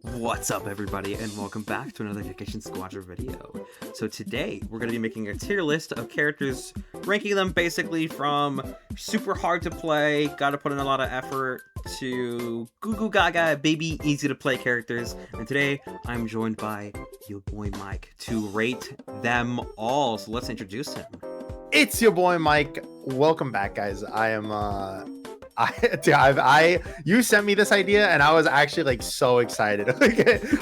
What's up, everybody, and welcome back to another Gekishin Squadra video. So today, we're going to be making a tier list of characters, ranking them basically from super hard to play, gotta put in a lot of effort, to goo goo gaga, baby, easy to play characters. And today, I'm joined by your boy Mike to rate them all. So let's introduce him. It's your boy Mike. Welcome back, guys. You sent me this idea and I was actually like so excited.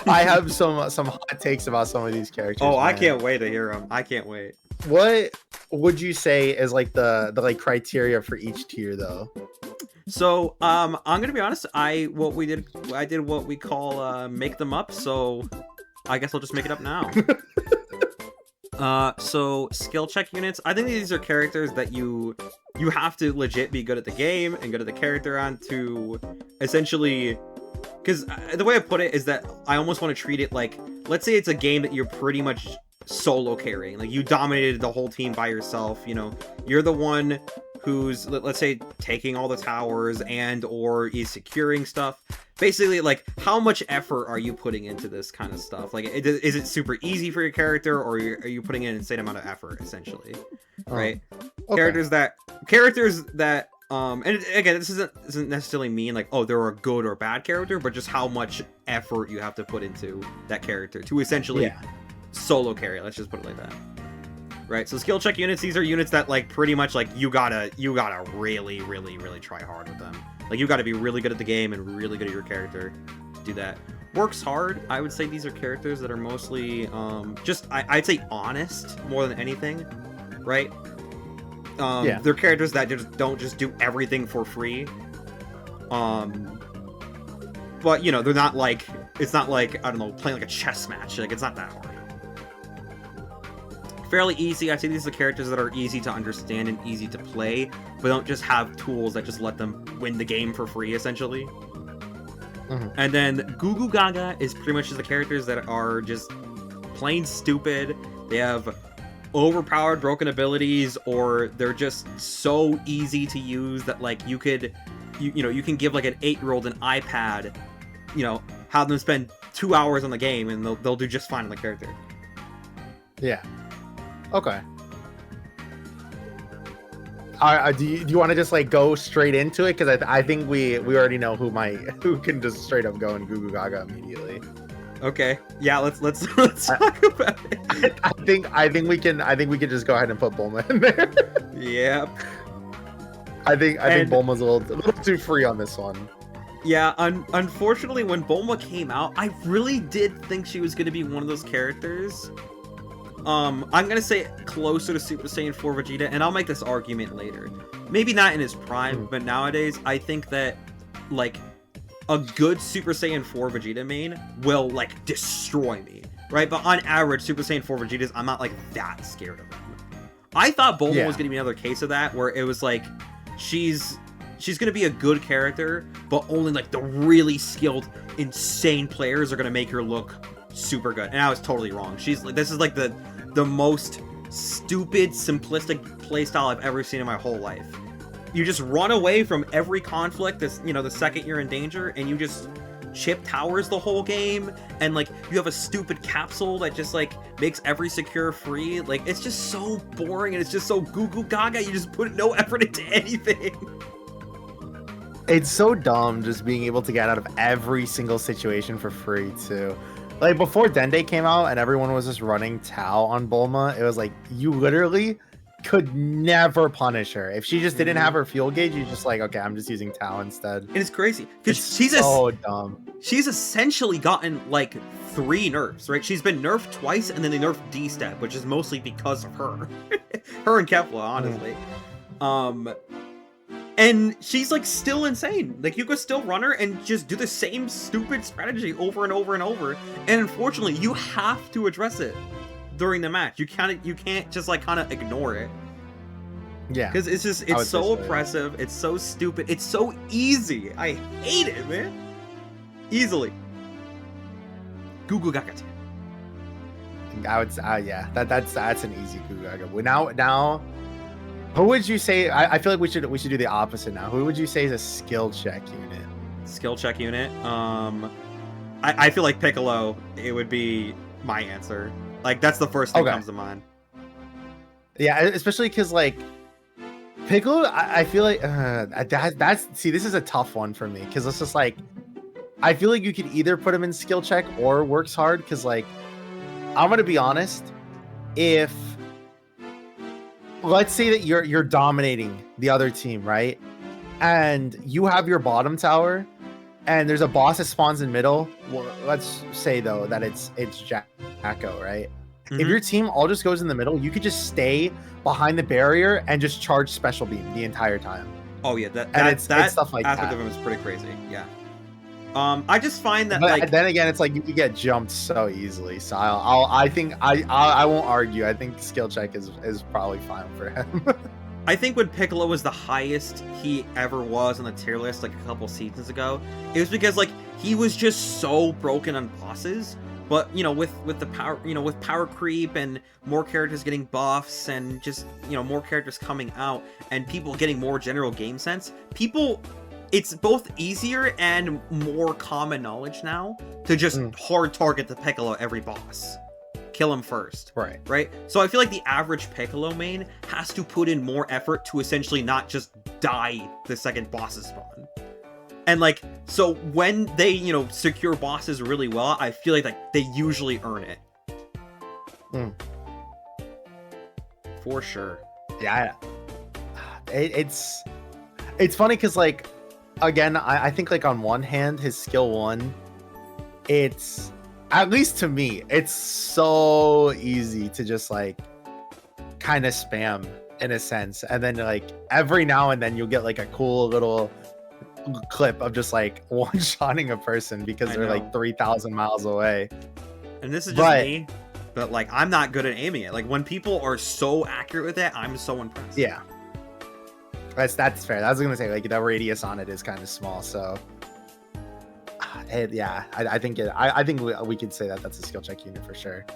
I have some hot takes about some of these characters. Oh, man. I can't wait to hear them. I can't wait. What would you say is like the like criteria for each tier though? So I'm gonna be honest, I did what we call make them up, so I guess I'll just make it up now. So skill check units. I think these are characters that you have to legit be good at the game and good at the character on to essentially, because the way I put it is that I almost want to treat it like, let's say it's a game that you're pretty much solo carrying, like you dominated the whole team by yourself, you know, you're the one who's, let's say, taking all the towers and or is securing stuff. Basically, like, how much effort are you putting into this kind of stuff? Like, is it super easy for your character, or are you putting in an insane amount of effort, essentially? Right? Okay. Characters that, and again, this doesn't necessarily mean, like, oh, they're a good or bad character, but just how much effort you have to put into that character to essentially solo carry. Let's just put it like that. Right, so skill check units, these are units that, like, pretty much, like, you gotta really, really, really try hard with them. Like, you gotta be really good at the game and really good at your character to do that. Works hard, I would say these are characters that are mostly, I'd say honest more than anything, right? They're characters that just don't just do everything for free. But, you know, they're not like, it's not like, I don't know, playing like a chess match. Like, it's not that hard. Fairly easy. I'd say these are characters that are easy to understand and easy to play, but don't just have tools that just let them win the game for free, essentially. And then Goo Goo Gaga is pretty much just the characters that are just plain stupid. They have overpowered broken abilities, or they're just so easy to use that, like, you can give like an 8-year-old an iPad, you know, have them spend 2 hours on the game and they'll do just fine on the character. Yeah. Okay. Do you want to just like go straight into it? Because I think we already know who can just straight up go and Goo Goo Gaga immediately. Okay. Yeah. Let's talk about it. I think we can just go ahead and put Bulma in there. Yep. I think Bulma's a little too free on this one. Yeah. Unfortunately, when Bulma came out, I really did think she was going to be one of those characters. I'm gonna say closer to Super Saiyan 4 Vegeta, and I'll make this argument later. Maybe not in his prime, but nowadays, I think that, like, a good Super Saiyan 4 Vegeta main will, like, destroy me, right? But on average, Super Saiyan 4 Vegetas, I'm not, like, that scared of them. I thought Bulma was gonna be another case of that, where it was, like, she's gonna be a good character, but only, like, the really skilled, insane players are gonna make her look super good, and I was totally wrong. She's like, this is like the most stupid, simplistic playstyle I've ever seen in my whole life. You just run away from every conflict, this, you know, the second you're in danger, and you just chip towers the whole game, and like you have a stupid capsule that just like makes every secure free. Like, it's just so boring, and it's just so goo goo gaga. You just put no effort into anything. It's so dumb just being able to get out of every single situation for free too. Like, before Dende came out and everyone was just running Tao on Bulma, it was like, you literally could never punish her. If she just didn't have her fuel gauge, you're just like, okay, I'm just using Tao instead. And it's crazy, because she's so dumb. She's essentially gotten, like, 3 nerfs, right? She's been nerfed twice, and then they nerfed D-Step, which is mostly because of her. Her and Kefla, honestly. And she's, like, still insane. Like, you could still run her and just do the same stupid strategy over and over and over. And unfortunately, you have to address it during the match. You can't just, like, kind of ignore it. Yeah. Because it's so oppressive. It's so stupid. It's so easy. I hate it, man. Easily. Goo Goo Gaga. I would say, yeah, that's an easy Goo Goo Gaga. Now, who would you say? I feel like we should do the opposite now. Who would you say is a skill check unit? Skill check unit. I feel like Piccolo, it would be my answer. Like, that's the first thing that comes to mind. Yeah, especially because, like, Piccolo, I feel like see, this is a tough one for me because it's just like I feel like you could either put him in skill check or works hard because, like, I'm gonna be honest, if let's say that you're dominating the other team, right, and you have your bottom tower, and there's a boss that spawns in middle. Well, let's say though that it's Jacko, right? If your team all just goes in the middle, you could just stay behind the barrier and just charge special beam the entire time. Oh yeah, that stuff like aspect that. of him is pretty crazy. Yeah. I just find that, but like, then again, it's like you could get jumped so easily. So I think I won't argue. I think skill check is probably fine for him. I think when Piccolo was the highest he ever was on the tier list, like a couple seasons ago, it was because, like, he was just so broken on bosses. But, you know, with the power, you know, with power creep and more characters getting buffs and just, you know, more characters coming out and people getting more general game sense, it's both easier and more common knowledge now to just hard target the Piccolo every boss. Kill him first. Right? So I feel like the average Piccolo main has to put in more effort to essentially not just die the second bosses spawn. And, like, so when they, you know, secure bosses really well, I feel like they usually earn it. For sure. Yeah. It's funny because, like, again, I think, like, on one hand, his skill 1, it's, at least to me, it's so easy to just, like, kind of spam in a sense. And then, like, every now and then you'll get, like, a cool little clip of just, like, one-shotting a person because they're like 3,000 miles away. And this is just me, but, like, I'm not good at aiming it. Like, when people are so accurate with it, I'm so impressed. Yeah, that's fair. I was gonna say, like, the radius on it is kind of small, so yeah, I think we could say that that's a skill check unit for sure.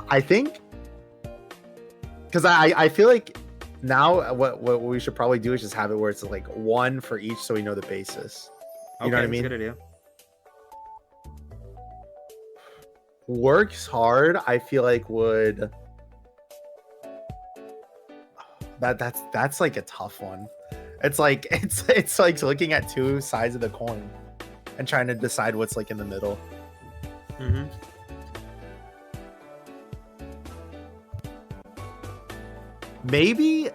I think because I feel like now what we should probably do is just have it where it's like 1 for each, so we know the basis. You know what I mean? That's a good idea. Works hard, I feel like would. That's like a tough one. It's like it's like looking at two sides of the coin and trying to decide what's, like, in the middle. Maybe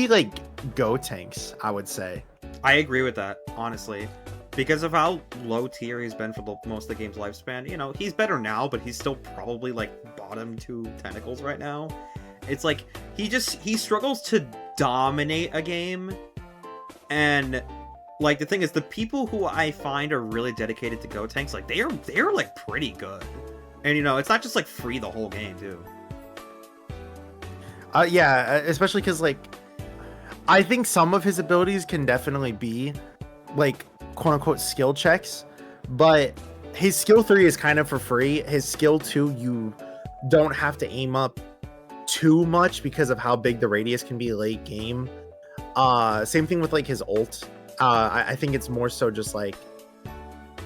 like Go tanks, I would say. I agree with that, honestly. Because of how low tier he's been for most of the game's lifespan. You know, he's better now, but he's still probably, like, bottom 2 tentacles right now. It's like, he struggles to dominate a game. And, like, the thing is, the people who I find are really dedicated to Go tanks, like, they're like, pretty good. And, you know, it's not just, like, free the whole game, too. Yeah, especially because, like, I think some of his abilities can definitely be, like, quote-unquote skill checks, but his skill 3 is kind of for free. His skill 2, you don't have to aim up too much because of how big the radius can be late game. Same thing with, like, his ult. I think it's more so just, like,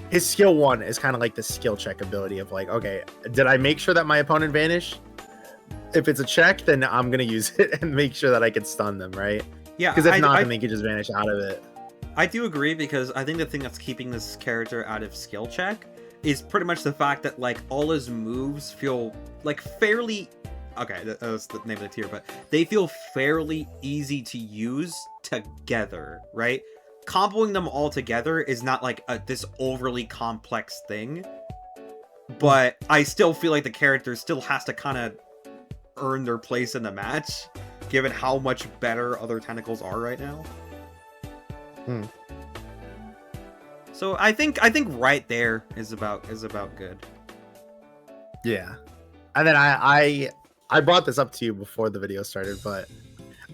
his skill 1 is kind of like the skill check ability of, like, okay, did I make sure that my opponent vanished? If it's a check, then I'm gonna use it and make sure that I can stun them, right? Yeah, because if not, then they could just vanish out of it. I do agree, because I think the thing that's keeping this character out of skill check is pretty much the fact that, like, all his moves feel, like, fairly... Okay, that's the name of the tier, but they feel fairly easy to use together, right? Comboing them all together is not, like, this overly complex thing, but I still feel like the character still has to kind of earn their place in the match, given how much better other tentacles are right now. So I think right there is about good. Yeah, and then I brought this up to you before the video started, but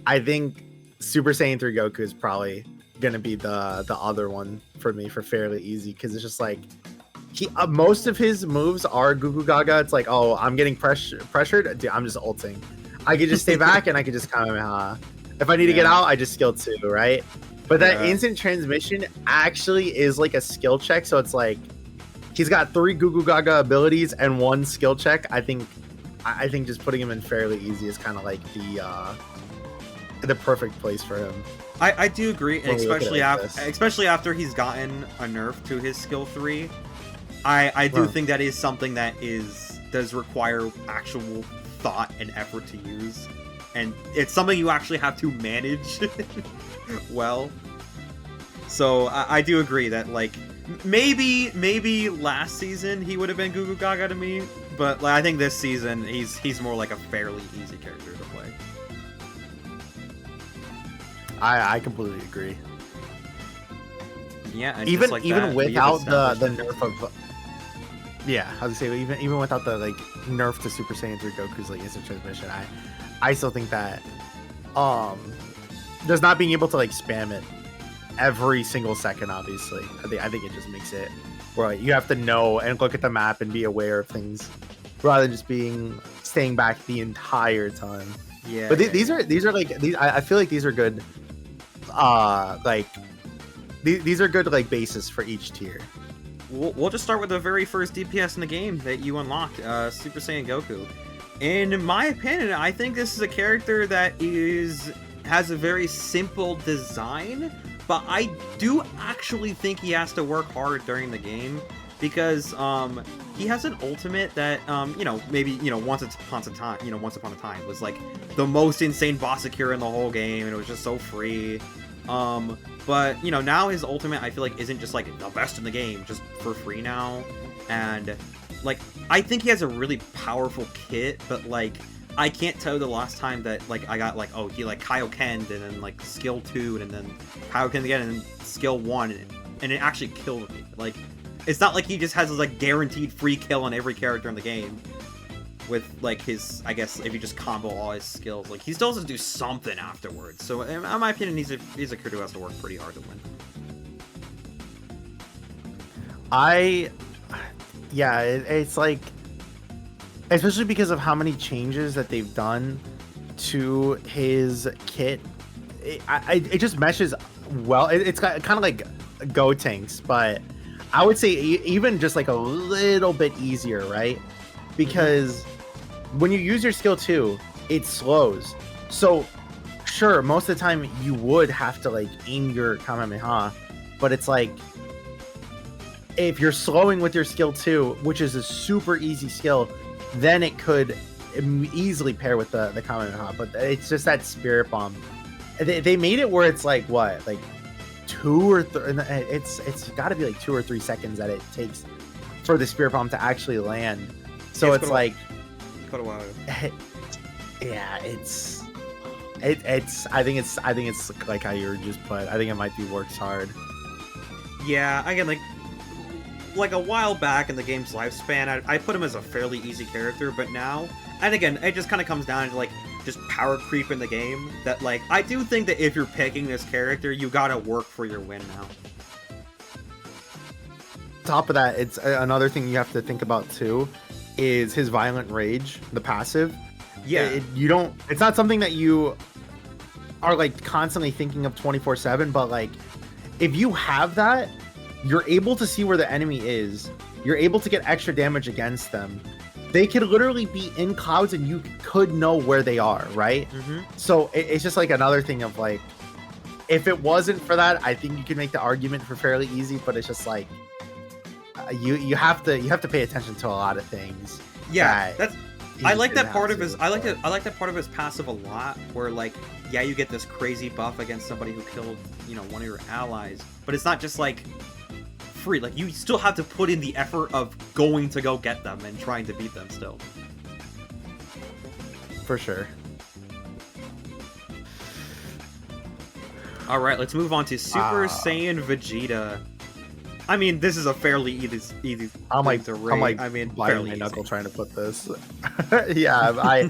I think Super Saiyan 3 Goku is probably gonna be the other one for me for fairly easy, because it's just like most of his moves are Goo Goo Gaga. It's like, oh, I'm getting pressured. Dude, I'm just ulting. I could just stay back and I could just Kamehameha. If I need to get out, I just skill 2, right? But that Yeah. instant transmission actually is like a skill check. So it's like he's got 3 Goo Goo Gaga abilities and 1 skill check. I think just putting him in fairly easy is kind of like the perfect place for him. I do agree, and When we look at it like especially after he's gotten a nerf to his skill 3. I do think that is something that does require actual thought and effort to use, and it's something you actually have to manage well. So I do agree that like maybe last season he would have been Goo Goo Gaga to me, but like, I think this season he's more like a fairly easy character to play. I completely agree. Yeah, and Even just like even that, without we've the established- nerf of I was gonna say even without the like nerf to Super Saiyan 3 Goku's like instant transmission, I still think that just not being able to like spam it every single second, obviously, I think it just makes it where like, you have to know and look at the map and be aware of things rather than just staying back the entire time. Yeah, But yeah, these are like these. I feel like these are good. Like these are good like bases for each tier. We'll just start with the very first DPS in the game that you unlocked, Super Saiyan Goku. In my opinion, I think this is a character that has a very simple design, but I do actually think he has to work hard during the game because he has an ultimate that maybe once upon a time was like the most insane boss secure in the whole game, and it was just so free. But now his ultimate I feel like isn't just like the best in the game, just for free now, and like I think he has a really powerful kit, but like I can't tell the last time that like I got like he like Kaiokened and then like skill 2 and then Kaiokened again and then skill 1 and it actually killed me. Like it's not like he just has this like guaranteed free kill on every character in the game with like his, I guess if you just combo all his skills, like he still has to do something afterwards. So in my opinion, he's a character who has to work pretty hard to win. It's like, especially because of how many changes that they've done to his kit, it just meshes well. It's kind of like Go Tanks, but I would say even just like a little bit easier, right? Because when you use your skill 2, it slows. So sure, most of the time you would have to like aim your Kamehameha, but it's like if you're slowing with your skill 2, which is a super easy skill, then it could easily pair with the Kamehameha. But it's just that Spirit Bomb. They made it where it's like what, like 2 or 3. It's got to be like 2 or 3 seconds that it takes for the Spirit Bomb to actually land. So it's like quite a while. Yeah, it's. I think it's like how you were just put. I think it might be works hard. Yeah, again, like a while back in the game's lifespan, I put him as a fairly easy character, but now, and again, it just kind of comes down to like just power creep in the game. That like I do think that if you're picking this character, you gotta work for your win now. Top of that, it's another thing you have to think about too, is his Violent Rage, the passive. Yeah, it's not something that you are like constantly thinking of 24/7, but like if you have that, you're able to see where the enemy is. You're able to get extra damage against them. They could literally be in clouds and you could know where they are, right? Mm-hmm. So it's just like another thing of like, if it wasn't for that, I think you could make the argument for fairly easy, but it's just like you have to pay attention to a lot of things. Yeah, I like that part of his. I like that part of his passive a lot, where like yeah, you get this crazy buff against somebody who killed one of your allies, but it's not just like free. Like you still have to put in the effort of going to go get them and trying to beat them still. For sure. All right, let's move on to Super Saiyan Vegeta. I mean, this is a fairly easy I'm like to rate. I mean, biting fairly my knuckle easy. trying to put this. Yeah,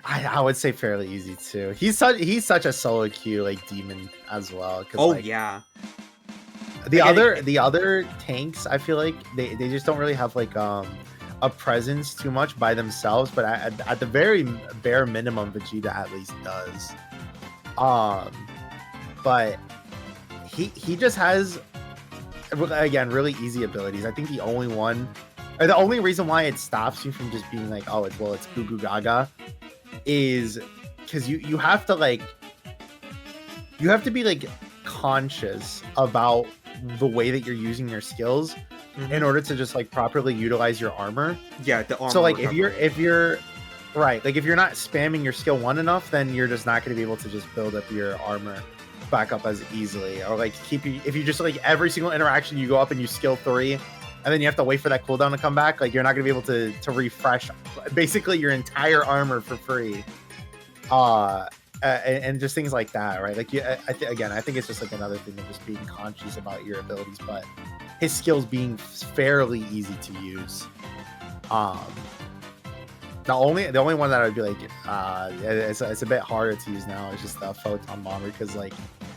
I would say fairly easy too. He's such a solo queue like demon as well. Oh like, yeah. The other tanks, I feel like they just don't really have like a presence too much by themselves. But at the very bare minimum, Vegeta at least does. but he just has, again, really easy abilities. I think the only one, or the only reason why it stops you from just being like, oh, it's goo goo gaga, is because you have to like, you have to be like conscious about the way that you're using your skills in order to just like properly utilize your armor. Yeah, the armor. So like if you're right, like if you're not spamming your skill 1 enough, then you're just not going to be able to just build up your armor back up as easily, or like if you just like every single interaction you go up and you skill 3 and then you have to wait for that cooldown to come back, like you're not going to be able to refresh basically your entire armor for free, and just things like that, right? Like I think it's just like another thing of just being conscious about your abilities, but his skills being fairly easy to use. The only one that I would be like, it's a bit harder to use now. It's just the photon bomber, because like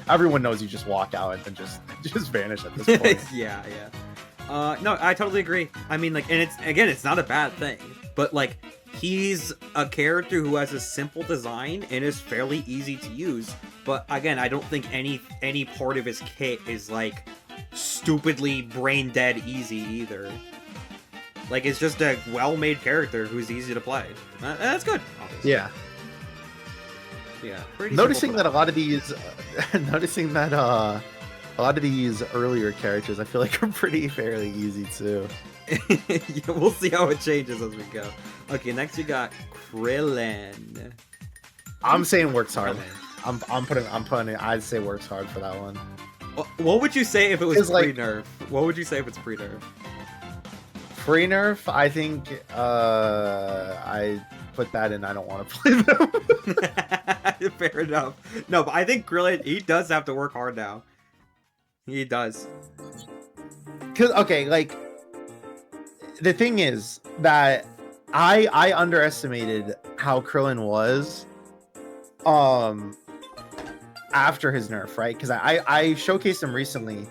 everyone knows you just walk out and then just vanish at this point. Yeah. No, I totally agree. I mean, like, and it's not a bad thing, but like he's a character who has a simple design and is fairly easy to use. But again, I don't think any part of his kit is like stupidly brain dead easy either. Like, it's just a well-made character who's easy to play. That's good, obviously. Yeah. Yeah. Noticing that a lot of these, a lot of these earlier characters, I feel like are fairly easy too. Yeah, we'll see how it changes as we go. Okay, next we got Krillin. I'm saying works hard. I'm putting it. I'd say works hard for that one. What would you say if it was like, pre-nerf? What would you say if it's pre-nerf? Pre-nerf, I think I put that in. I don't want to play them. Fair enough. No, but I think Krillin, he does have to work hard now. He does. Cause okay, like the thing is that I underestimated how Krillin was after his nerf, right? Because I showcased him recently.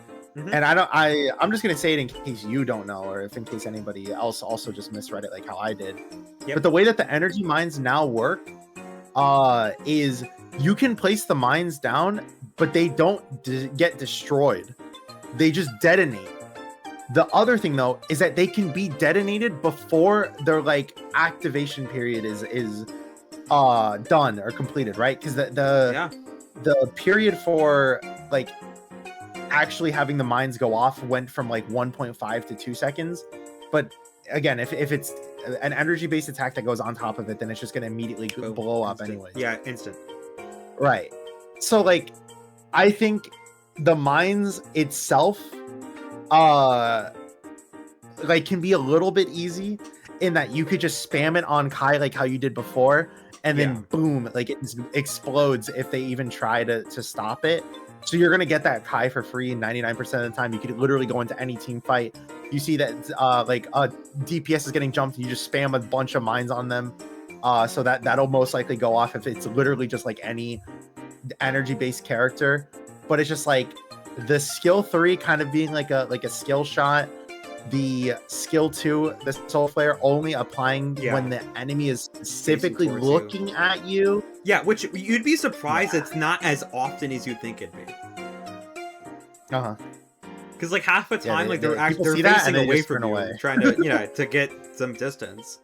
And I'm just gonna say it in case you don't know, or if in case anybody else also just misread it like how I did. But the way that the energy mines now work is you can place the mines down, but they don't get destroyed. They just detonate. The other thing though is that they can be detonated before their like activation period is done or completed, right? Because the period for like actually having the mines go off went from like 1.5 to 2 seconds, but again, if it's an energy based attack that goes on top of it, then it's just going to immediately blow up anyway. Yeah, instant. Right. So like I think the mines itself like can be a little bit easy in that you could just spam it on Kai like how you did before, and then boom, like it explodes if they even try to stop it. So you're gonna get that Kai for free 99% of the time. You could literally go into any team fight. You see that DPS is getting jumped, and you just spam a bunch of mines on them. So that'll most likely go off if it's literally just like any energy-based character. But it's just like the skill 3 kind of being like a skill shot. The skill 2, the soul flare, only applying when the enemy is specifically looking at you. Yeah, which you'd be surprised it's not as often as you think it'd be. Because like half the time, like they're facing away from you, trying to to get some distance.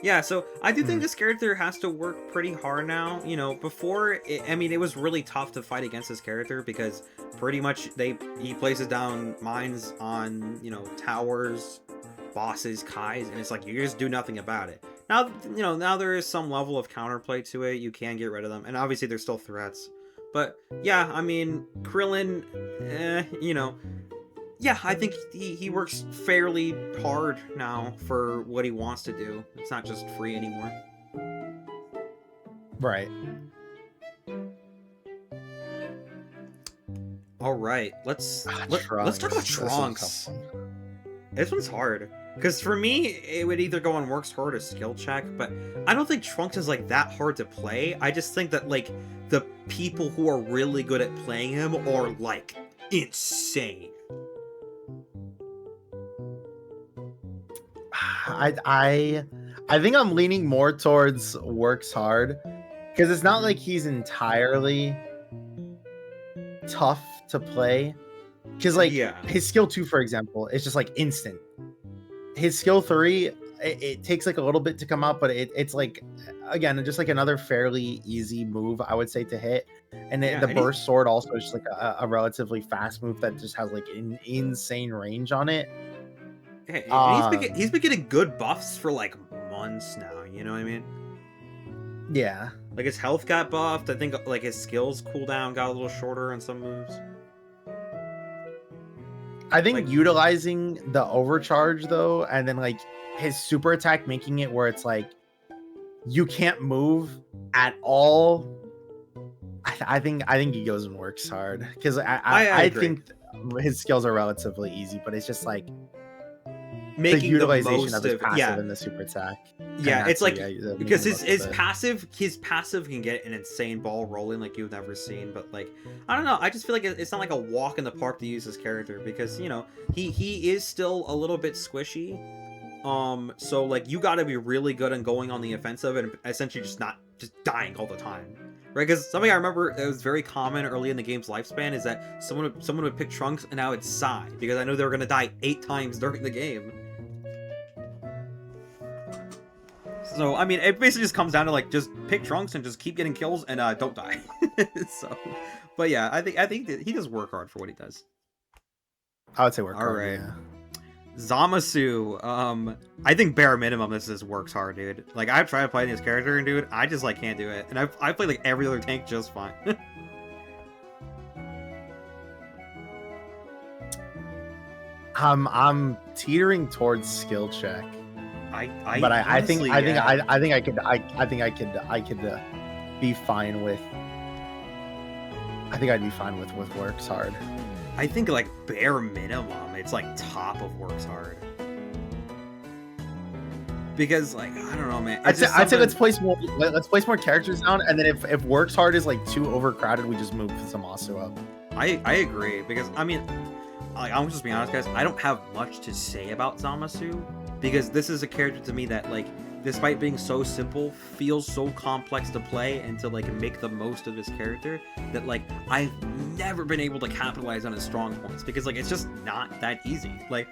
Yeah, so I do think this character has to work pretty hard now. You know, before, it was really tough to fight against this character because pretty much he places down mines on, towers, bosses, Kais, and it's like you just do nothing about it. Now, now there is some level of counterplay to it. You can get rid of them, and obviously there's still threats. But yeah, I mean, Krillin, yeah, I think he works fairly hard now for what he wants to do. It's not just free anymore. Right. All right, let's talk about Trunks. This one's hard because for me it would either go on works hard or skill check, but I don't think Trunks is like that hard to play. I just think that like the people who are really good at playing him are like insane. I think I'm leaning more towards works hard because it's not like he's entirely tough to play because like Yeah. his skill 2, for example, is just like instant. His skill 3, it takes like a little bit to come out, but it's like, again, just like another fairly easy move, I would say, to hit. And Yeah, the and burst sword also is just like a relatively fast move that just has like an insane range on it. and he's been getting good buffs for like months now. You know what I mean? Yeah, Like his health got buffed. I think like his skills cooldown got a little shorter on some moves. I think Like- utilizing the overcharge though, and then like his super attack, making it where it's like you can't move at all. I think he goes and works hard because I agree. think his skills are relatively easy, but it's just like Making the utilization most of his passive yeah, and the super attack. yeah. It's like because his his passive can get an insane ball rolling like you've never seen. But like I don't know, I just feel like it's not like a walk in the park to use his character because you know he is still a little bit squishy. So like you got to be really good on going on the offensive and essentially just not just dying all the time. Right, because something I remember that was very common early in the game's lifespan is that someone would pick Trunks and now it's Sai because I know they were gonna die 8 times during the game. So I mean, it basically just comes down to like just pick Trunks and just keep getting kills and don't die. So, but yeah, I think that he does work hard for what he does. I would say work All hard. right. Yeah. Zamasu, I think bare minimum this is works hard, dude. Like I've tried playing this character and dude, I just like can't do it. And I've played like every other tank just fine. I'm teetering towards skill check, but I think I could be fine with. I think I'd be fine with works hard. I think like bare minimum, it's like top of works hard. Because like I don't know, man. I'd say let's place more characters down, and then if works hard is like too overcrowded, we just move Zamasu up. I agree because I mean, like I'm just being honest, guys. I don't have much to say about Zamasu because this is a character to me that like, despite being so simple, feels so complex to play and to like make the most of his character that like I've never been able to capitalize on his strong points because like it's just not that easy. Like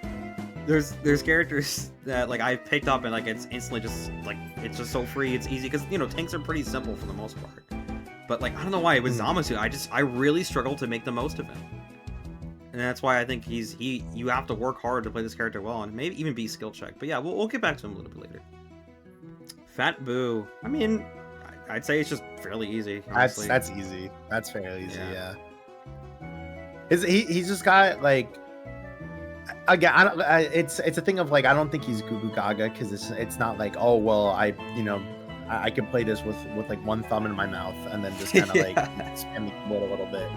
there's characters that like I picked up and like it's instantly just like it's just so free, it's easy because you know tanks are pretty simple for the most part. But like I don't know why with Zamasu I really struggle to make the most of him. And that's why I think you have to work hard to play this character well and maybe even be skill check. But yeah, we'll get back to him a little bit later. Fat Boo. I mean, I'd say it's just fairly easy. Honestly. That's easy. That's fairly easy. Yeah. He's just got like, again, it's a thing of like I don't think he's Goo Goo Gaga because it's not like, oh well, I can play this with like one thumb in my mouth and then just kind of like spam the keyboard a little bit.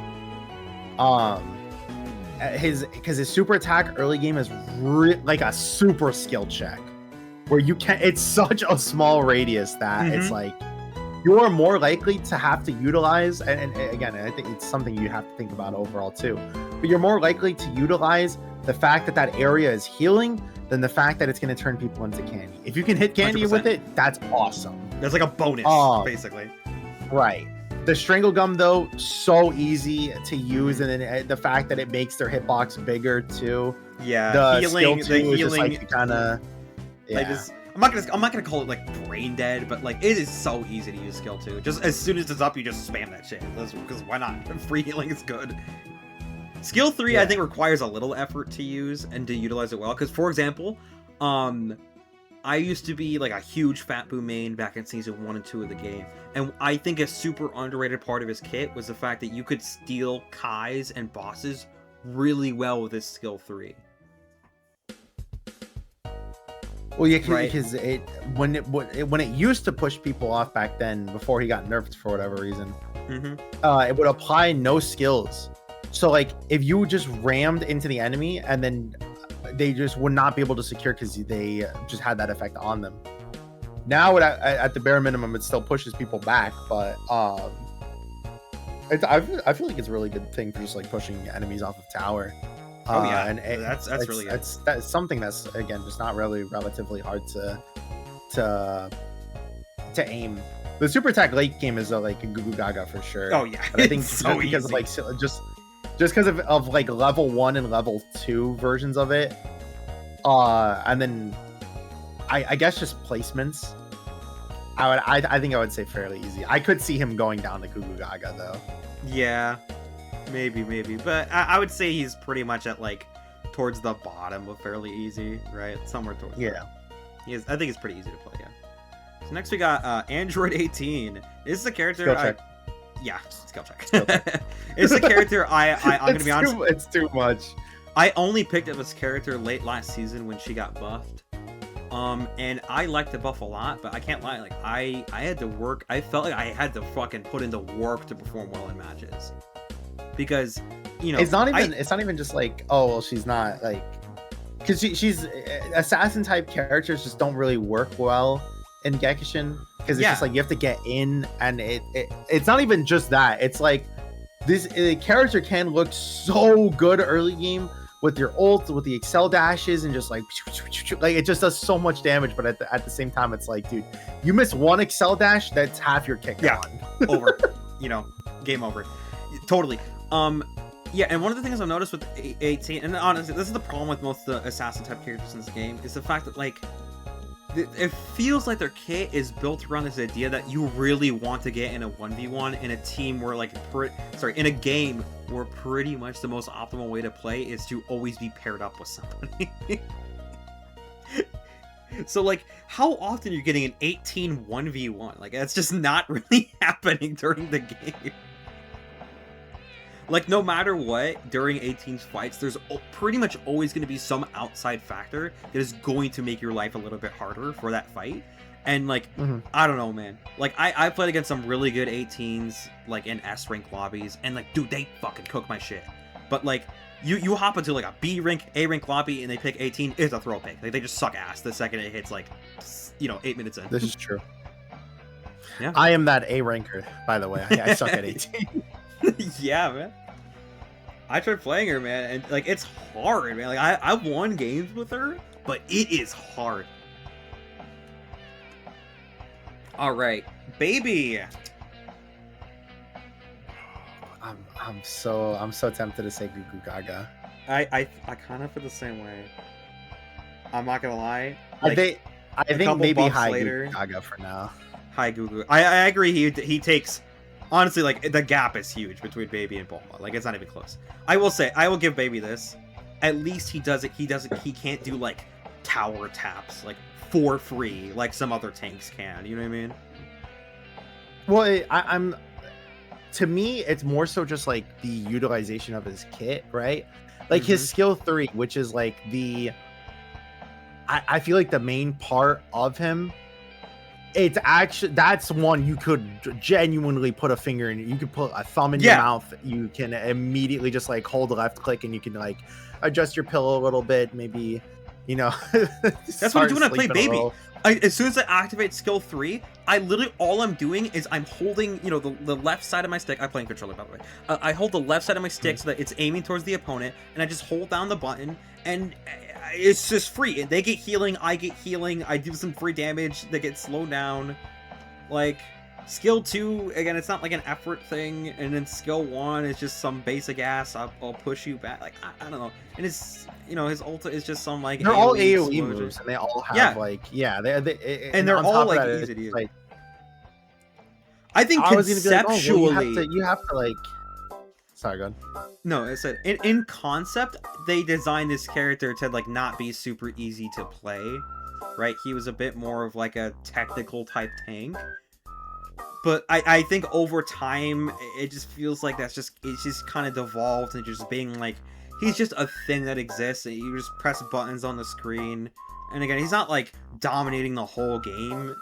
His super attack early game is like a super skill check where you can. It's such a small radius that it's like you are more likely to have to utilize. And again, I think it's something you have to think about overall too. But you're more likely to utilize the fact that that area is healing than the fact that it's going to turn people into candy. If you can hit candy 100%. with it, that's awesome. That's like a bonus, basically. Right. The Strangle Gum, though, so easy to use, and then the fact that it makes their hitbox bigger too. Yeah, the healing, skill too is just like kind of. Yeah. I'm not gonna call it like brain dead, but like it is so easy to use skill 2. Just as soon as it's up, you just spam that shit. Because why not? Free healing is good. Skill 3, I think, requires a little effort to use and to utilize it well. Because, for example, I used to be like a huge Fat Boo main back in season 1 and 2 of the game. And I think a super underrated part of his kit was the fact that you could steal Kais and bosses really well with his skill 3. Well, yeah, because when it used to push people off back then, before he got nerfed for whatever reason, it would apply no skills. So like if you just rammed into the enemy and then they just would not be able to secure because they just had that effect on them. Now at the bare minimum, it still pushes people back, but I feel like it's a really good thing for just like pushing enemies off of tower. And that's really good. That's something that's again just not really relatively hard to aim. The super attack late game is like a Goo Goo Gaga for sure. Oh yeah, but I think so because easy. of like just just because of like level 1 and level 2 versions of it. And then I guess just placements. I think I would say fairly easy. I could see him going down to Gugu Gaga though. Yeah, maybe, but I would say he's pretty much at like towards the bottom of fairly easy, right? Somewhere towards there. I think it's pretty easy to play. Yeah. So next we got Android 18. This is a character. Yeah, skill check. It's a character I'm gonna be honest. It's too much. I only picked up this character late last season when she got buffed. And I liked the buff a lot, but I can't lie, like I had to work. I felt like I had to fucking put into work to perform well in matches, because it's not even just like, oh well, she's not like, because she's assassin type characters just don't really work well in Gekishin, because it's just like you have to get in, and it's not even just that. It's like this character can look so good early game with your ult, with the Excel dashes, and just like it just does so much damage. But at the same time, it's like, dude, you miss one Excel dash, that's half your kick. Yeah, over. Game over. Totally. Yeah, and one of the things I've noticed with 18, and honestly, this is the problem with most of the assassin type characters in this game, is the fact that like it feels like their kit is built around this idea that you really want to get in a 1v1 in a team where like in a game where pretty much the most optimal way to play is to always be paired up with somebody. So like, how often are you getting an 18 1v1? Like, that's just not really happening during the game. Like, no matter what, during 18's fights, there's pretty much always going to be some outside factor that is going to make your life a little bit harder for that fight. And, like, I don't know, man. Like, I played against some really good 18s, like, in S-rank lobbies, and, like, dude, they fucking cook my shit. But, like, you hop into, like, a B-rank, A-rank lobby, and they pick 18, it's a throw pick. Like, they just suck ass the second it hits, like, 8 minutes in. This is true. Yeah. I am that A-ranker, by the way. I suck at 18. Yeah, man. I tried playing her, man, and like it's hard, man. Like I've won games with her, but it is hard. All right, baby. I'm so tempted to say Gugu Gaga. I kind of feel the same way. I'm not gonna lie. Like, I think maybe high later, Gugu Gaga for now. High Gugu. I agree. He takes. Honestly, like, the gap is huge between Baby and Bulma. Like, it's not even close. I will say, I will give Baby this. At least he can't do, like, tower taps, like, for free, like some other tanks can. You know what I mean? Well, to me, it's more so just, like, the utilization of his kit, right? Like, his skill 3, which is, like, I feel like the main part of him. It's actually, that's one you could genuinely put a finger in. You could put a thumb in your mouth. You can immediately just like hold the left click, and you can like adjust your pillow a little bit. Maybe, that's what I do when I play Baby. As soon as I activate skill 3, I literally, all I'm doing is I'm holding, the left side of my stick. I play in controller, by the way. I hold the left side of my stick so that it's aiming towards the opponent, and I just hold down the button, and it's just free. And they get healing, I get healing, I do some free damage, they get slowed down. Like, skill 2, again, it's not like an effort thing, and then skill 1 is just some basic ass, I'll push you back. Like, I don't know. And it's, his ulta is just some, like, they're all AoE moves, and they all have, they're all, like, easy to use. Like, I think conceptually... you have to, like... Sorry, go ahead. No, I said, in concept, they designed this character to, like, not be super easy to play, right? He was a bit more of, like, a technical type tank. But I think over time, it just feels like it's just kind of devolved into just being, like, he's just a thing that exists, and you just press buttons on the screen. And again, he's not, like, dominating the whole game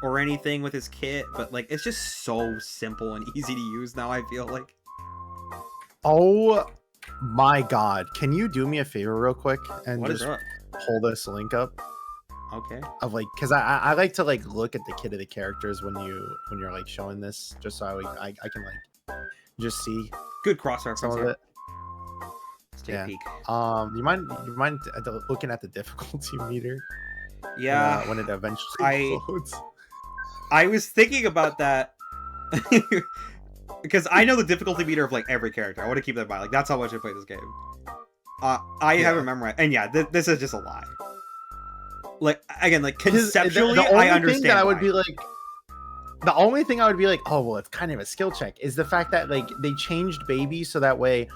or anything with his kit, but, like, it's just so simple and easy to use now, I feel like. Oh my god. Can you do me a favor real quick and what just pull this link up? Okay. Of like, because I like to like look at the kit of the characters when you're like showing this, just so I can like just see good cross reference some of it. Let's take a peek. You mind looking at the difficulty meter? Yeah. When it eventually loads. I was thinking about that. because I know the difficulty meter of like every character. I want to keep that in mind. Like that's how much I play this game. I haven't memorized, and yeah, this is just a lie. Like again, like conceptually, the only I understand. Thing that I would why. be like, the only thing I would be like, oh well, it's kind of a skill check, is the fact that like they changed baby so that way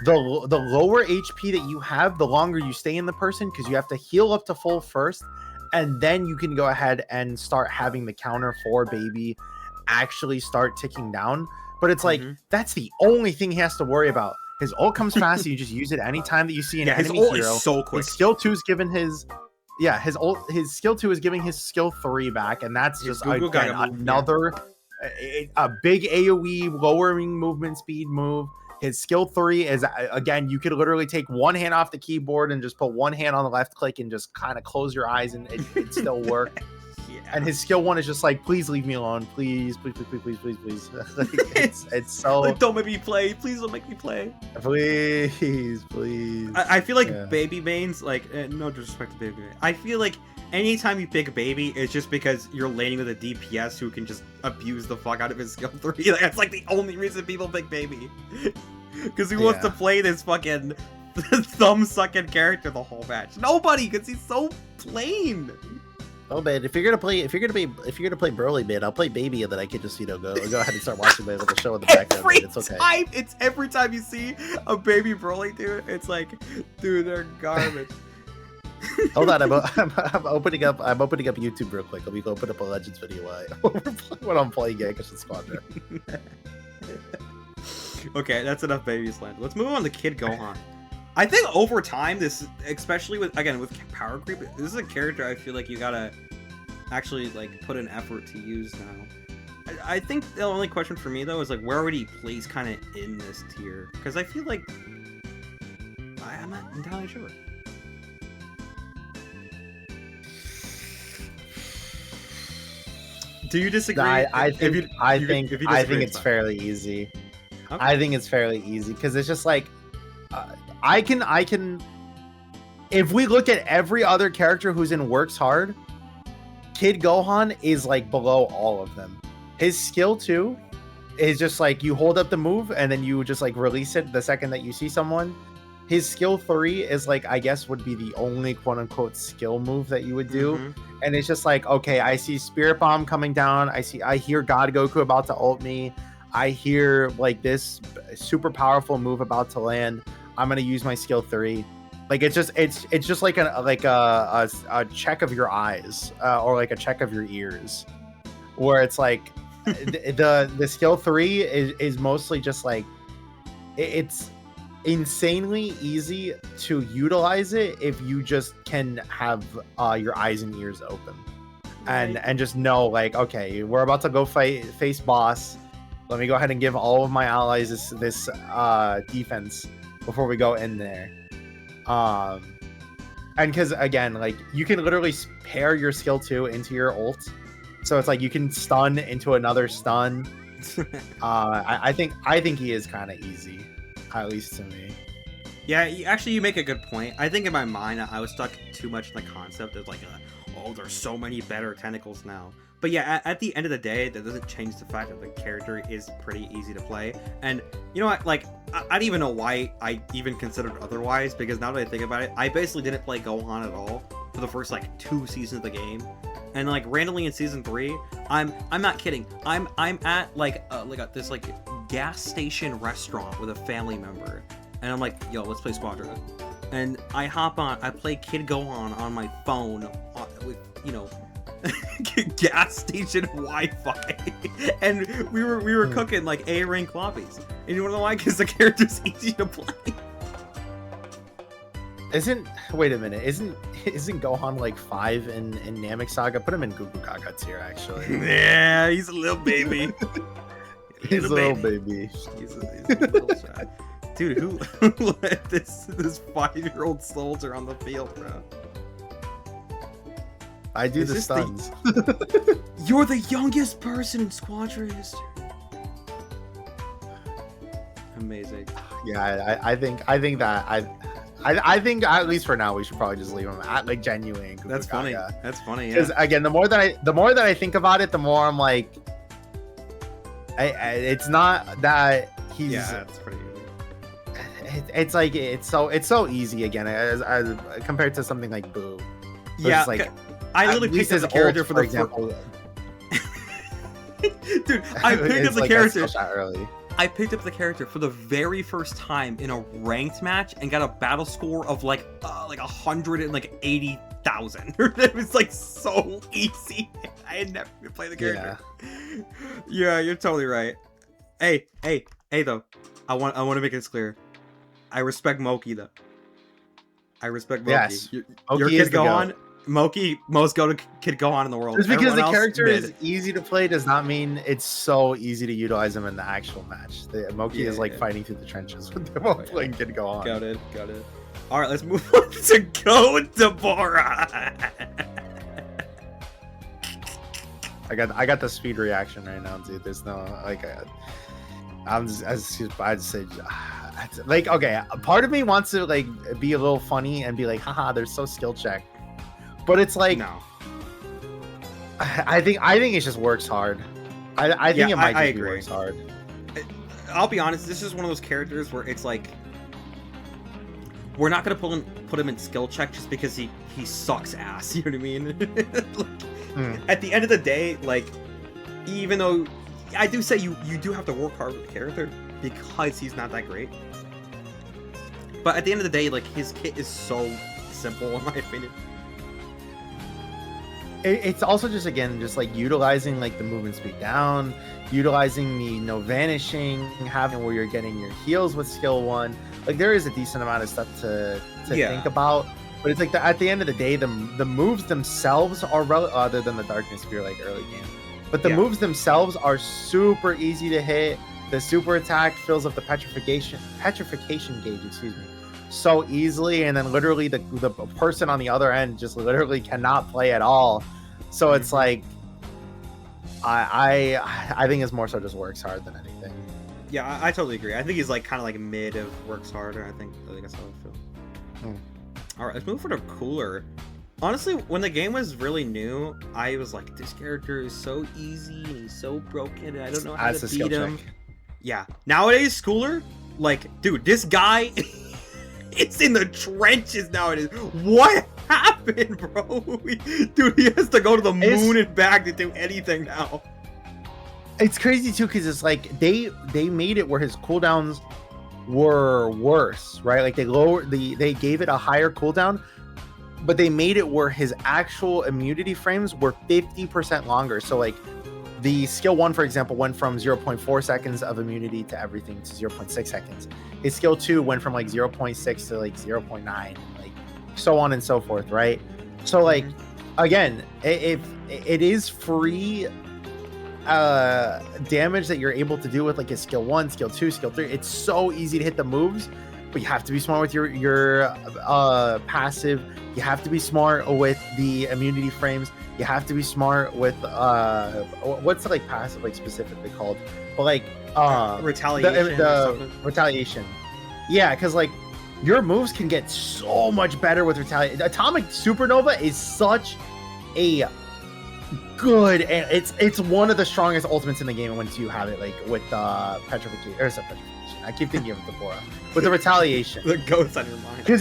the lower HP that you have, the longer you stay in the person, because you have to heal up to full first, and then you can go ahead and start having the counter for baby actually start ticking down. But it's like that's the only thing he has to worry about. His ult comes fast, so you just use it anytime that you see an enemy his ult hero. is so quick. His skill 2 is given his his skill 2 is giving his skill 3 back, and that's just again, another a big AoE lowering movement speed move. His skill 3 is again, you could literally take one hand off the keyboard and just put one hand on the left click and just kind of close your eyes and it still work. And his skill 1 is just like, please leave me alone, please. Like, it's so like, don't make me play, please don't make me play, please. I feel like baby mains, like no disrespect to baby main, I feel like anytime you pick baby, it's just because you're laning with a DPS who can just abuse the fuck out of his skill 3. Like, that's like the only reason people pick baby, because who wants to play this fucking thumb sucking character the whole match? Nobody, because he's so plain. Oh man, if you're gonna play Broly, man, I'll play baby, and then I can just go ahead and start watching the show in the background. It's okay. It's every time you see a baby Broly, dude, it's like, dude, they're garbage. Hold on, I'm opening up YouTube real quick. Let me go open up a Legends video when I'm playing Gekishin Squadra. Okay, that's enough baby slander. Let's move on to Kid Gohan. I think over time, this, especially with power creep, this is a character I feel like you gotta actually like put an effort to use now. I think the only question for me though is like, where would he place kind of in this tier? Because I feel like I'm not entirely sure. Do you disagree? I think it's fairly easy. Okay. I think it's fairly easy because it's just like I can. If we look at every other character who's in Works Hard, Kid Gohan is like below all of them. His skill 2 is just like you hold up the move and then you just like release it the second that you see someone. His skill 3 is like, I guess would be the only quote unquote skill move that you would do. And it's just like, okay, I see Spirit Bomb coming down. I hear God Goku about to ult me. I hear like this super powerful move about to land. I'm gonna use my skill 3. Like it's just like a check of your eyes or like a check of your ears, where it's like the skill 3 is mostly just like it's insanely easy to utilize it if you just can have your eyes and ears open and just know like, okay, we're about to go face boss. Let me go ahead and give all of my allies this defense before we go in there. And because again, like you can literally pair your skill 2 into your ult, so it's like you can stun into another stun. I think he is kind of easy, at least to me. Yeah, you make a good point. I think in my mind I was stuck too much in the concept of like oh, there's so many better tentacles now. But yeah, at the end of the day, that doesn't change the fact that the character is pretty easy to play. And you know what? Like, I don't even know why I even considered otherwise, because now that I think about it, I basically didn't play Gohan at all for the first like 2 seasons of the game. And like randomly in season 3, I'm not kidding. I'm at like this like gas station restaurant with a family member, and I'm like, yo, let's play Squadra. And I hop on, I play Kid Gohan on my phone with, you know, gas station Wi-Fi, and we were cooking like A rank lobbies. And you wanna know why? Because the character's easy to play. Wait a minute, isn't Gohan like 5 in Namek Saga? Put him in Goo Goo Gaga tier, actually. Yeah, he's a little baby. He's a little baby. He's a little child. Dude, who let this 5-year-old soldier on the field, bro? I do the stuns. You're the youngest person in Squadra history. Amazing. Yeah, I think at least for now we should probably just leave him at like genuine. That's funny. That's funny. Yeah. Because again, the more that I think about it, the more I'm like, It's not that he's. Yeah, it's pretty easy. It's like it's so easy again as compared to something like Boo. Yeah, like I literally picked up the character for the example. Dude, I picked up the like character. Early. I picked up the character for the very first time in a ranked match and got a battle score of like 180,000. It was like so easy. I had never played the character. Yeah, you're totally right. Hey though. I want to make this clear. I respect Moki though. I respect Moki. Yes. Your kid go on. Moki, most goated kid go on in the world. Just because the character is easy to play does not mean it's so easy to utilize him in the actual match. Moki is like fighting through the trenches with them while playing kid go on. Got it. All right, let's move on to Go Deborah. I got the speed reaction right now, dude. There's no like, I'd say, like, okay, part of me wants to like be a little funny and be like, haha, they're so skill check, but it's like, no. I think it just works hard. I think it might just be works hard. I'll be honest, this is one of those characters where it's like, we're not gonna put him in skill check just because he sucks ass. You know what I mean? At the end of the day, like, even though I do say you do have to work hard with the character because he's not that great, but at the end of the day, like, his kit is so simple in my opinion. It's also just like utilizing like the movement speed down, utilizing the no vanishing, having where you're getting your heals with skill 1. Like, there is a decent amount of stuff to think about, but it's like at the end of the day, the moves themselves are other than the darkness spear like early game, but the moves themselves are super easy to hit. The super attack fills up the petrification gauge, excuse me, so easily, and then literally the person on the other end just literally cannot play at all. So it's like, I think it's more so just works hard than anything. Yeah, I totally agree. I think he's like kind of like mid of works harder. I think that's how I feel. All right, let's move for the cooler. Honestly, when the game was really new, I was like, this character is so easy and he's so broken and I don't know how to beat him. Yeah, nowadays, cooler, like, dude, this guy it's in the trenches nowadays. What happened, bro? Dude, he has to go to the moon and back to do anything now. It's crazy too, because it's like they made it where his cooldowns were worse, right? Like they gave it a higher cooldown, but they made it where his actual immunity frames were 50% longer. So like the skill 1, for example, went from 0.4 seconds of immunity to everything to 0.6 seconds. His skill 2 went from like 0.6 to like 0.9, like so on and so forth, right? So like, again, if it is free damage that you're able to do with like a skill 1, skill 2, skill 3, it's so easy to hit the moves, but you have to be smart with your passive. You have to be smart with the immunity frames. You have to be smart with what's like passive like specifically called, but like retaliation. The retaliation. Yeah, because like your moves can get so much better with retaliation. Atomic Supernova is such a good, and it's one of the strongest ultimates in the game once you have it, like with petrification. Or petrification. I keep thinking of Deborah with the retaliation. The ghost on your mind. Because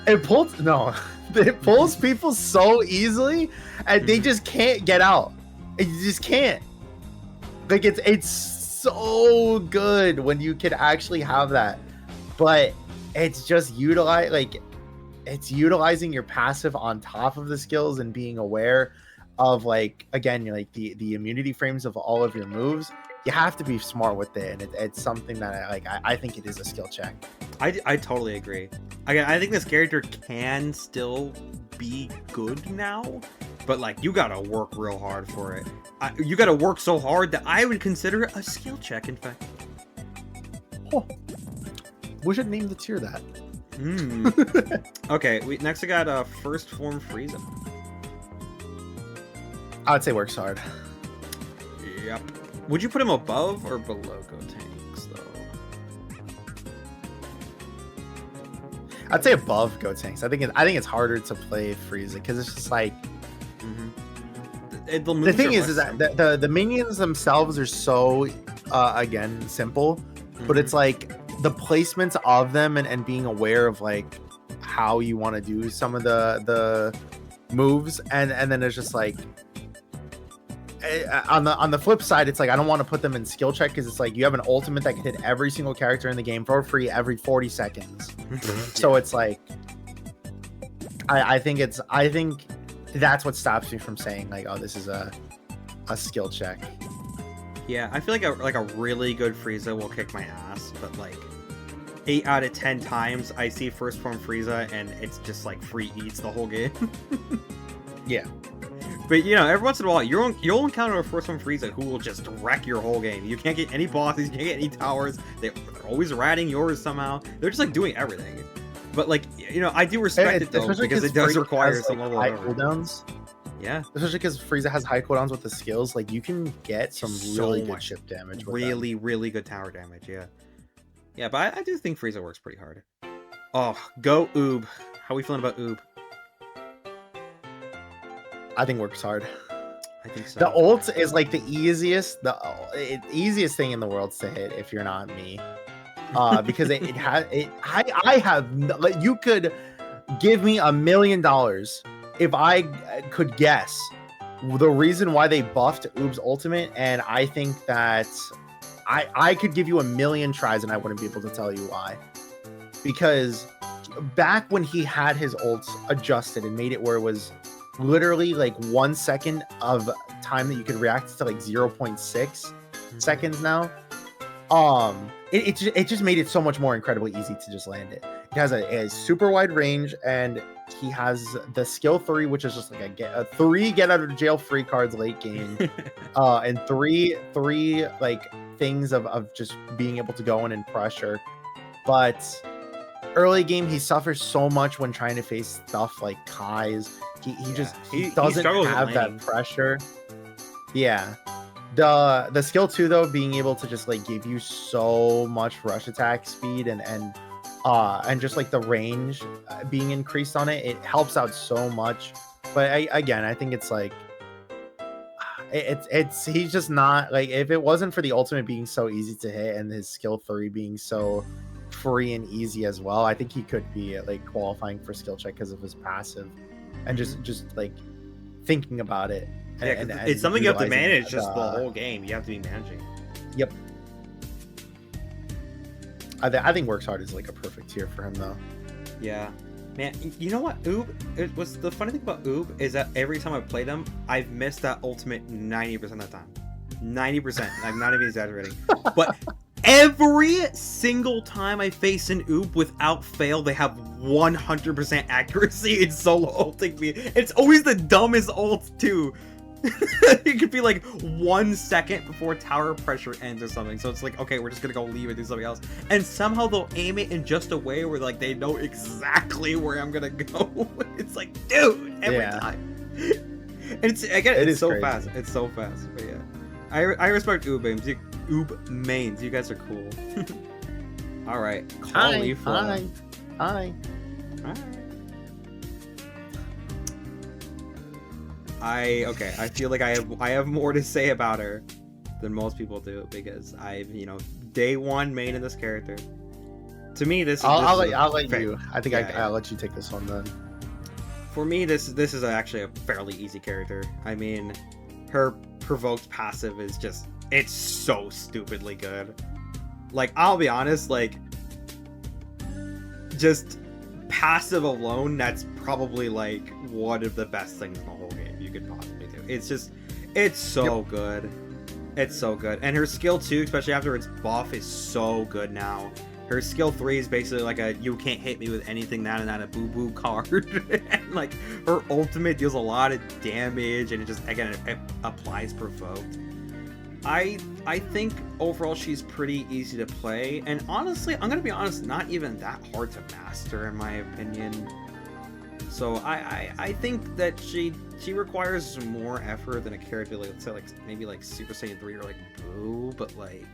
it pulls people so easy, and they just can't get out. You just can't. Like it's so good when you can actually have that, but it's just utilizing your passive on top of the skills and being aware of like, again, you're like the immunity frames of all of your moves. You have to be smart with it, and it's something that I think it is a skill check. I totally agree. I think this character can still be good now, but like you gotta work real hard for it. You gotta work so hard that I would consider it a skill check, in fact. Oh, we should name the tier that. Okay, next we got First Form Frieza. I'd say works hard. Yep. Would you put him above or below Gotenks, though? I'd say above Gotenks. I think it's harder to play Frieza because it's just like The The moves thing are is less that the minions themselves are so again simple, but it's like the placements of them and being aware of like how you want to do some of the moves, and then it's just like on the flip side, it's like I don't want to put them in skill check because it's like you have an ultimate that can hit every single character in the game for free every 40 seconds. So it's like I think that's what stops me from saying like, oh, this is a skill check. Yeah, I feel like a really good Frieza will kick my ass, but like 8 out of 10 times I see first form Frieza and it's just like free eats the whole game. Yeah. But you know, every once in a while you'll encounter a first form Frieza who will just wreck your whole game. You can't get any bosses, you can't get any towers. They're always ratting yours somehow. They're just like doing everything. But like, you know, I do respect it though, because it does require some level high of cooldowns. Yeah. Especially because Frieza has high cooldowns with the skills, like you can get some really good much chip damage with really good tower damage. Yeah, but I do think Frieza works pretty hard. Oh, go Oob. How are we feeling about Oob? I think works hard. I think so. The ult is like the easiest thing in the world to hit if you're not me, because you could give me $1 million if I could guess the reason why they buffed Oob's ultimate, and I think that I could give you 1 million tries and I wouldn't be able to tell you why. Because back when he had his ults adjusted and made it where it was literally like 1 second of time that you could react to like 0.6 seconds now, it just made it so much more incredibly easy to just land it. It has a super wide range, and he has the skill 3, which is just like a 3 get out of jail free cards late game, and three like things of just being able to go in and pressure. But early game, he suffers so much when trying to face stuff like Kai's. He doesn't have that pressure. Yeah. The skill 2 though, being able to just like give you so much rush attack speed and just like the range being increased on it, it helps out so much. But I think it's like he's just not like, if it wasn't for the ultimate being so easy to hit and his skill 3 being so free and easy as well, I think he could be like qualifying for skill check because of his passive and just like thinking about it. Yeah, and it's something you have to manage just the whole game. You have to be managing. Yep. I think works hard is like a perfect tier for him though. Yeah. Man, you know what, Oob, the funny thing about Oob is that every time I played him, I've missed that ultimate 90% of the time. 90%. I'm not even exaggerating. But every single time I face an Oob, without fail, they have 100% accuracy in solo ulting me. It's always the dumbest ult too. It could be like 1 second before tower pressure ends or something. So it's like, okay, we're just gonna go leave and do something else. And somehow they'll aim it in just a way where like they know exactly where I'm gonna go. It's like, dude, every time. And it's again, it's so crazy. Fast. It's so fast. But yeah, I respect Oob mains. Oob mains. You guys are cool. All right, Hi. I feel like I have more to say about her than most people do, because I've, you know, day one main in this character. To me, I'll let you. I think I'll let you take this one then. For me, this is actually a fairly easy character. I mean, her provoked passive is just, it's so stupidly good. Like, I'll be honest, like, just passive alone, that's probably like one of the best things in the whole game you could possibly do. It's just, it's so good. It's so good. And her skill 2, especially after its buff, is so good now. Her skill 3 is basically like a you can't hit me with anything that and that, a boo boo card. And like her ultimate deals a lot of damage, and it just, again, it applies provoked. I think overall she's pretty easy to play, and honestly, I'm gonna be honest, not even that hard to master in my opinion. So I think that she requires more effort than a character like, let's say, like maybe like Super Saiyan 3 or like Boo, but like,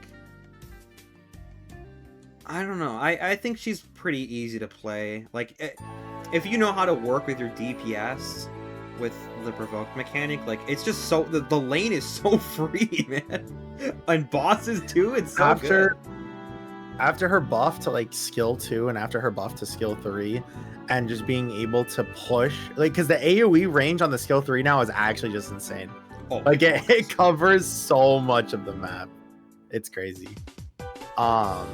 I don't know. I think she's pretty easy to play. Like, if you know how to work with your DPS, with the provoke mechanic. Like, it's just so the lane is so free, man. And bosses too, it's so good. After her buff to like skill 2 and after her buff to skill 3, and just being able to push, like, because the AoE range on the skill 3 now is actually just insane. Oh, Like it covers so much of the map. It's crazy. But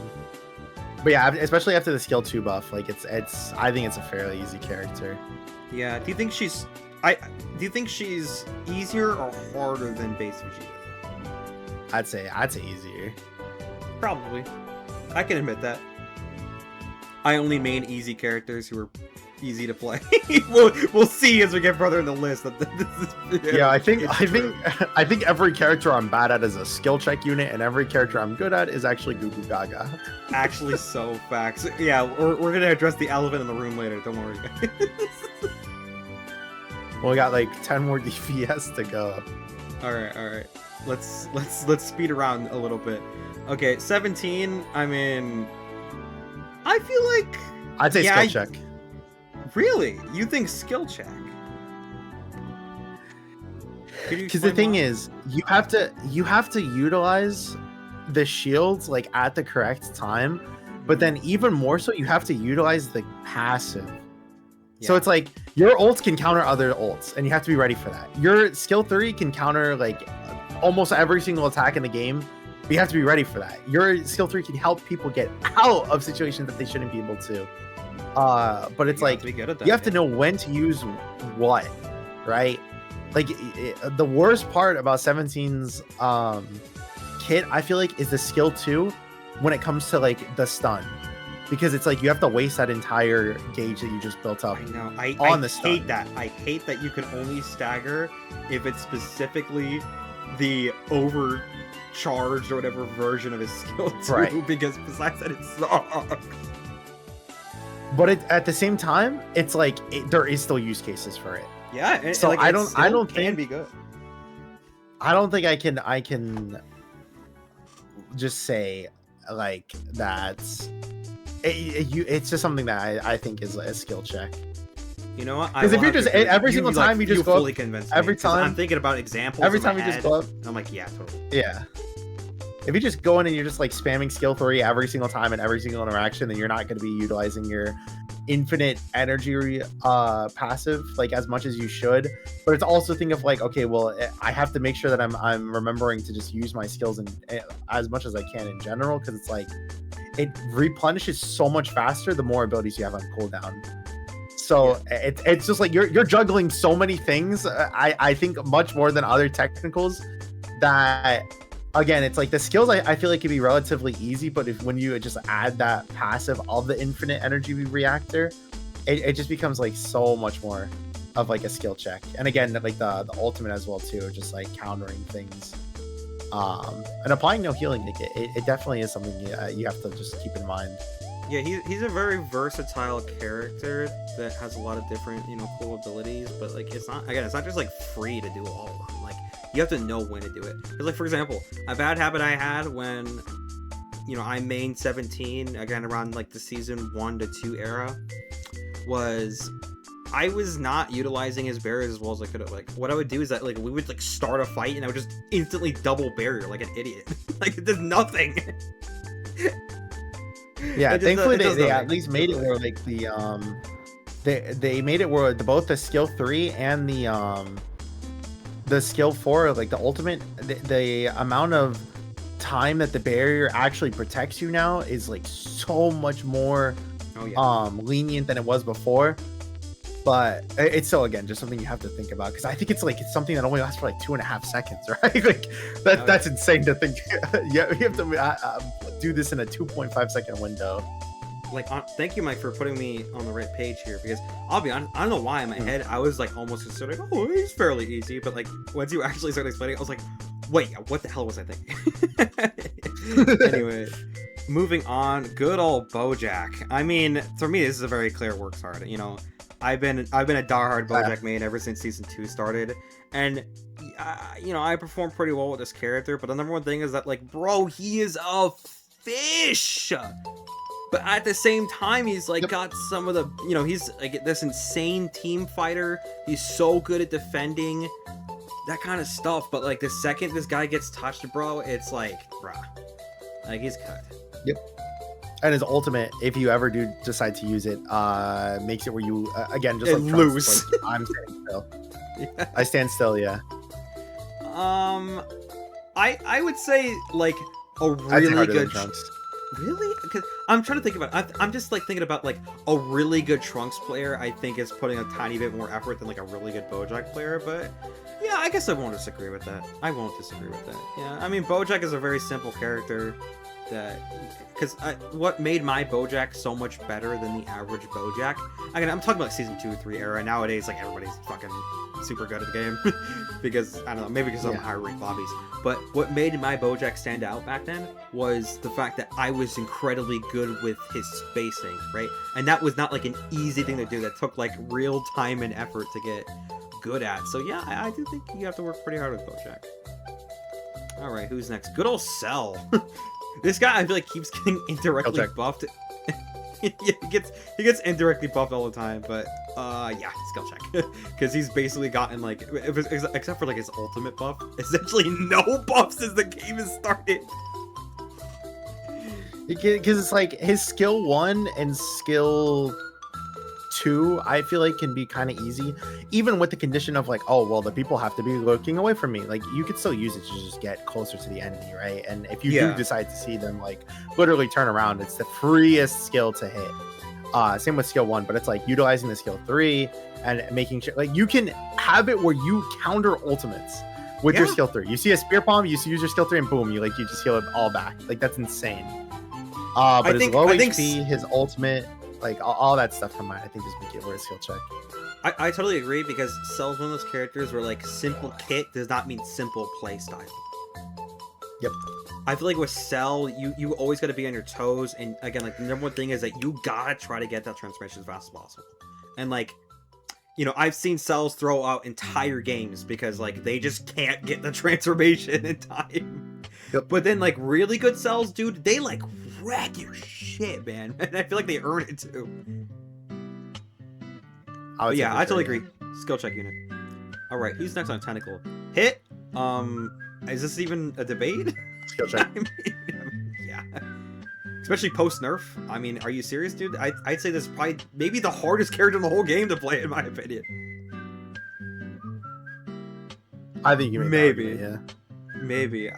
yeah, especially after the skill 2 buff, like it's I think it's a fairly easy character. Yeah, do you think she's easier or harder than base Vegeta? I'd say easier. Probably. I can admit that. I only main easy characters who are easy to play. we'll see as we get further in the list. That this is, yeah, I think every character I'm bad at is a skill check unit, and every character I'm good at is actually Goo Goo Gaga. Actually, so facts. Yeah, we're gonna address the elephant in the room later. Don't worry, guys. Well, we got like 10 more DPS to go. All right. Let's speed around a little bit. Okay, 17. I mean, I feel like I'd say skill check. Really? You think skill check? Because the thing is, you have to utilize the shields like at the correct time, but then even more so, you have to utilize the passive. Yeah. So it's like your ults can counter other ults, and you have to be ready for that. Your skill 3 can counter like almost every single attack in the game. But you have to be ready for that. Your skill 3 can help people get out of situations that they shouldn't be able to. But it's like you have to know when to use what, right? Like the worst part about 17's kit, I feel like, is the skill 2 when it comes to like the stun, because it's like you have to waste that entire gauge that you just built up. I know. I hate that. I hate that you can only stagger if it's specifically the overcharged or whatever version of his skill 2, right? Because besides that, it sucks. But at the same time, it's like there is still use cases for it. Yeah, and, so like, I don't can think be good. I don't think I can just say like that's it's just something that I think is a skill check. You know what? Because if you're just every single time you just go fully convinced every time I'm thinking about examples. Every time you just go up, and I'm like, yeah, totally. Yeah. If you just go in and you're just like spamming skill 3 every single time and every single interaction, then you're not going to be utilizing your infinite energy passive like as much as you should. But it's also think of like, okay, well, I have to make sure that I'm remembering to just use my skills and as much as I can in general, because it's like it replenishes so much faster the more abilities you have on cooldown. So yeah. It's just like you're juggling so many things. I think much more than other technicals that. Again, it's like the skills I feel like can be relatively easy, but when you just add that passive of the infinite energy reactor, it just becomes like so much more of like a skill check. And again, like the ultimate as well too, just like countering things. And applying no healing, like it definitely is something you have to just keep in mind. Yeah, he's a very versatile character that has a lot of different, cool abilities, but like it's not just like free to do all of them. Like you have to know when to do it. Because like for example, a bad habit I had when I mained 17 again around like the season 1 to 2 era was I was not utilizing his barriers as well as I could have. Like what I would do is that like we would like start a fight and I would just instantly double barrier like an idiot. Like it does nothing. Yeah, thankfully they at least made it where like the they made it where both the skill 3 and the skill 4, like the ultimate, the amount of time that the barrier actually protects you now is like so much more lenient than it was before. But it's still, again, just something you have to think about, because I think it's something that only lasts for like 2.5 seconds, right? Like that's insane to think. Yeah, you have to do this in a 2.5 second window. Like, thank you, Mike, for putting me on the right page here, because I'll be honest, I don't know why in my head I was like almost considering, oh, it's fairly easy, but like once you actually started explaining, I was like, wait, what the hell was I thinking? Anyway, moving on, good old BoJack. I mean, for me, this is a very clear works hard. I've been a diehard BoJack main ever since season 2 started, and I perform pretty well with this character. But the number one thing is that, like, bro, he is a fish. But at the same time, he's like Yep. got some of the, you know, he's like this insane team fighter. He's so good at defending, that kind of stuff. But like the second this guy gets touched, bro, it's like, bruh, like he's cooked. Yep. And his ultimate, if you ever do decide to use it, makes it where you again just like Trunks, Loose. like, I'm standing still. Yeah. I stand still. Yeah. I would say like a I'd say really harder than good. Trunks. Really? Because I'm trying to think about it. I'm just like thinking about like a really good Trunks player. I think is putting a tiny bit more effort than like a really good Bojack player. But yeah, I guess I won't disagree with that. I won't disagree with that. Yeah, I mean Bojack is a very simple character. That because what made my Bojack so much better than the average Bojack. Again, I'm talking about season 2 or 3 era. Nowadays, like everybody's fucking super good at the game because I don't know, maybe because I'm higher rank lobbies. But what made my Bojack stand out back then was the fact that I was incredibly good with his spacing, right? And that was not like an easy thing to do. That took like real time and effort to get good at. So yeah, I do think you have to work pretty hard with Bojack. All right, who's next? Good old Cell. This guy, I feel like, keeps getting indirectly buffed. Yeah, he gets indirectly buffed all the time, but yeah, skill check, because he's basically gotten like, except for like his ultimate buff, essentially no buffs since the game has started. Because it's like his skill 1 and skill 2, I feel like can be kind of easy, even with the condition of like, oh well, the people have to be looking away from me. Like you could still use it to just get closer to the enemy, right? And if you do decide to see them like literally turn around, it's the freest skill to hit. Same with skill 1, but it's like utilizing the skill 3 and making sure like you can have it where you counter ultimates with your skill 3. You see a spear palm, you use your skill 3, and boom, you just heal it all back. Like that's insane. But his low HP, his ultimate, like all that stuff combined, I think just make it worth skill check. I totally agree, because Cell's one of those characters where like simple kit does not mean simple play style. Yep. I feel like with Cell, you always got to be on your toes, and again, like the number one thing is that you gotta try to get that transformation as fast as possible. And like, you know, I've seen Cells throw out entire games because like they just can't get the transformation in time. Yep. But then like really good Cells, dude, they like wreck your shit, man. And I feel like they earn it too. But yeah, I totally agree. Skill check unit. All right, who's next on Tentacle? Hit. Is this even a debate? Skill check. I mean, yeah. Especially post nerf. I mean, are you serious, dude? I'd say this is probably maybe the hardest character in the whole game to play, in my opinion. I think you maybe. Yeah. Maybe.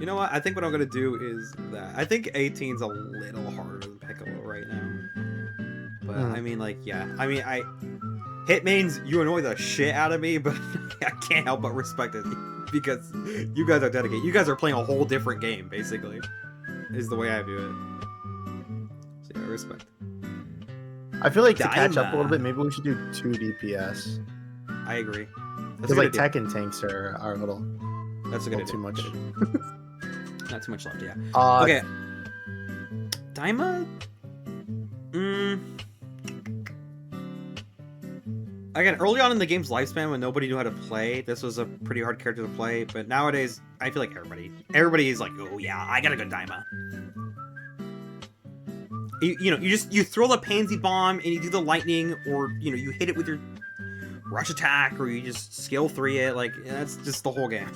You know what? I think what I'm gonna do is that I think 18's a little harder than Piccolo right now. But I mean, like, yeah. I mean, Hit mains, you annoy the shit out of me, but I can't help but respect it because you guys are dedicated. You guys are playing a whole different game, basically, is the way I view it. So yeah, respect. I feel like to catch up a little bit, maybe we should do 2 DPS. I agree. Because like tech and tanks are a little. That's a good idea. Too much. Not too much left, yeah. Okay. Daima? Again, early on in the game's lifespan, when nobody knew how to play, this was a pretty hard character to play. But nowadays, I feel like everybody is like, oh yeah, I got a good Daima. You know, you throw the pansy bomb and you do the lightning, or you know, you hit it with your rush attack, or you just skill 3 it. Like that's just the whole game.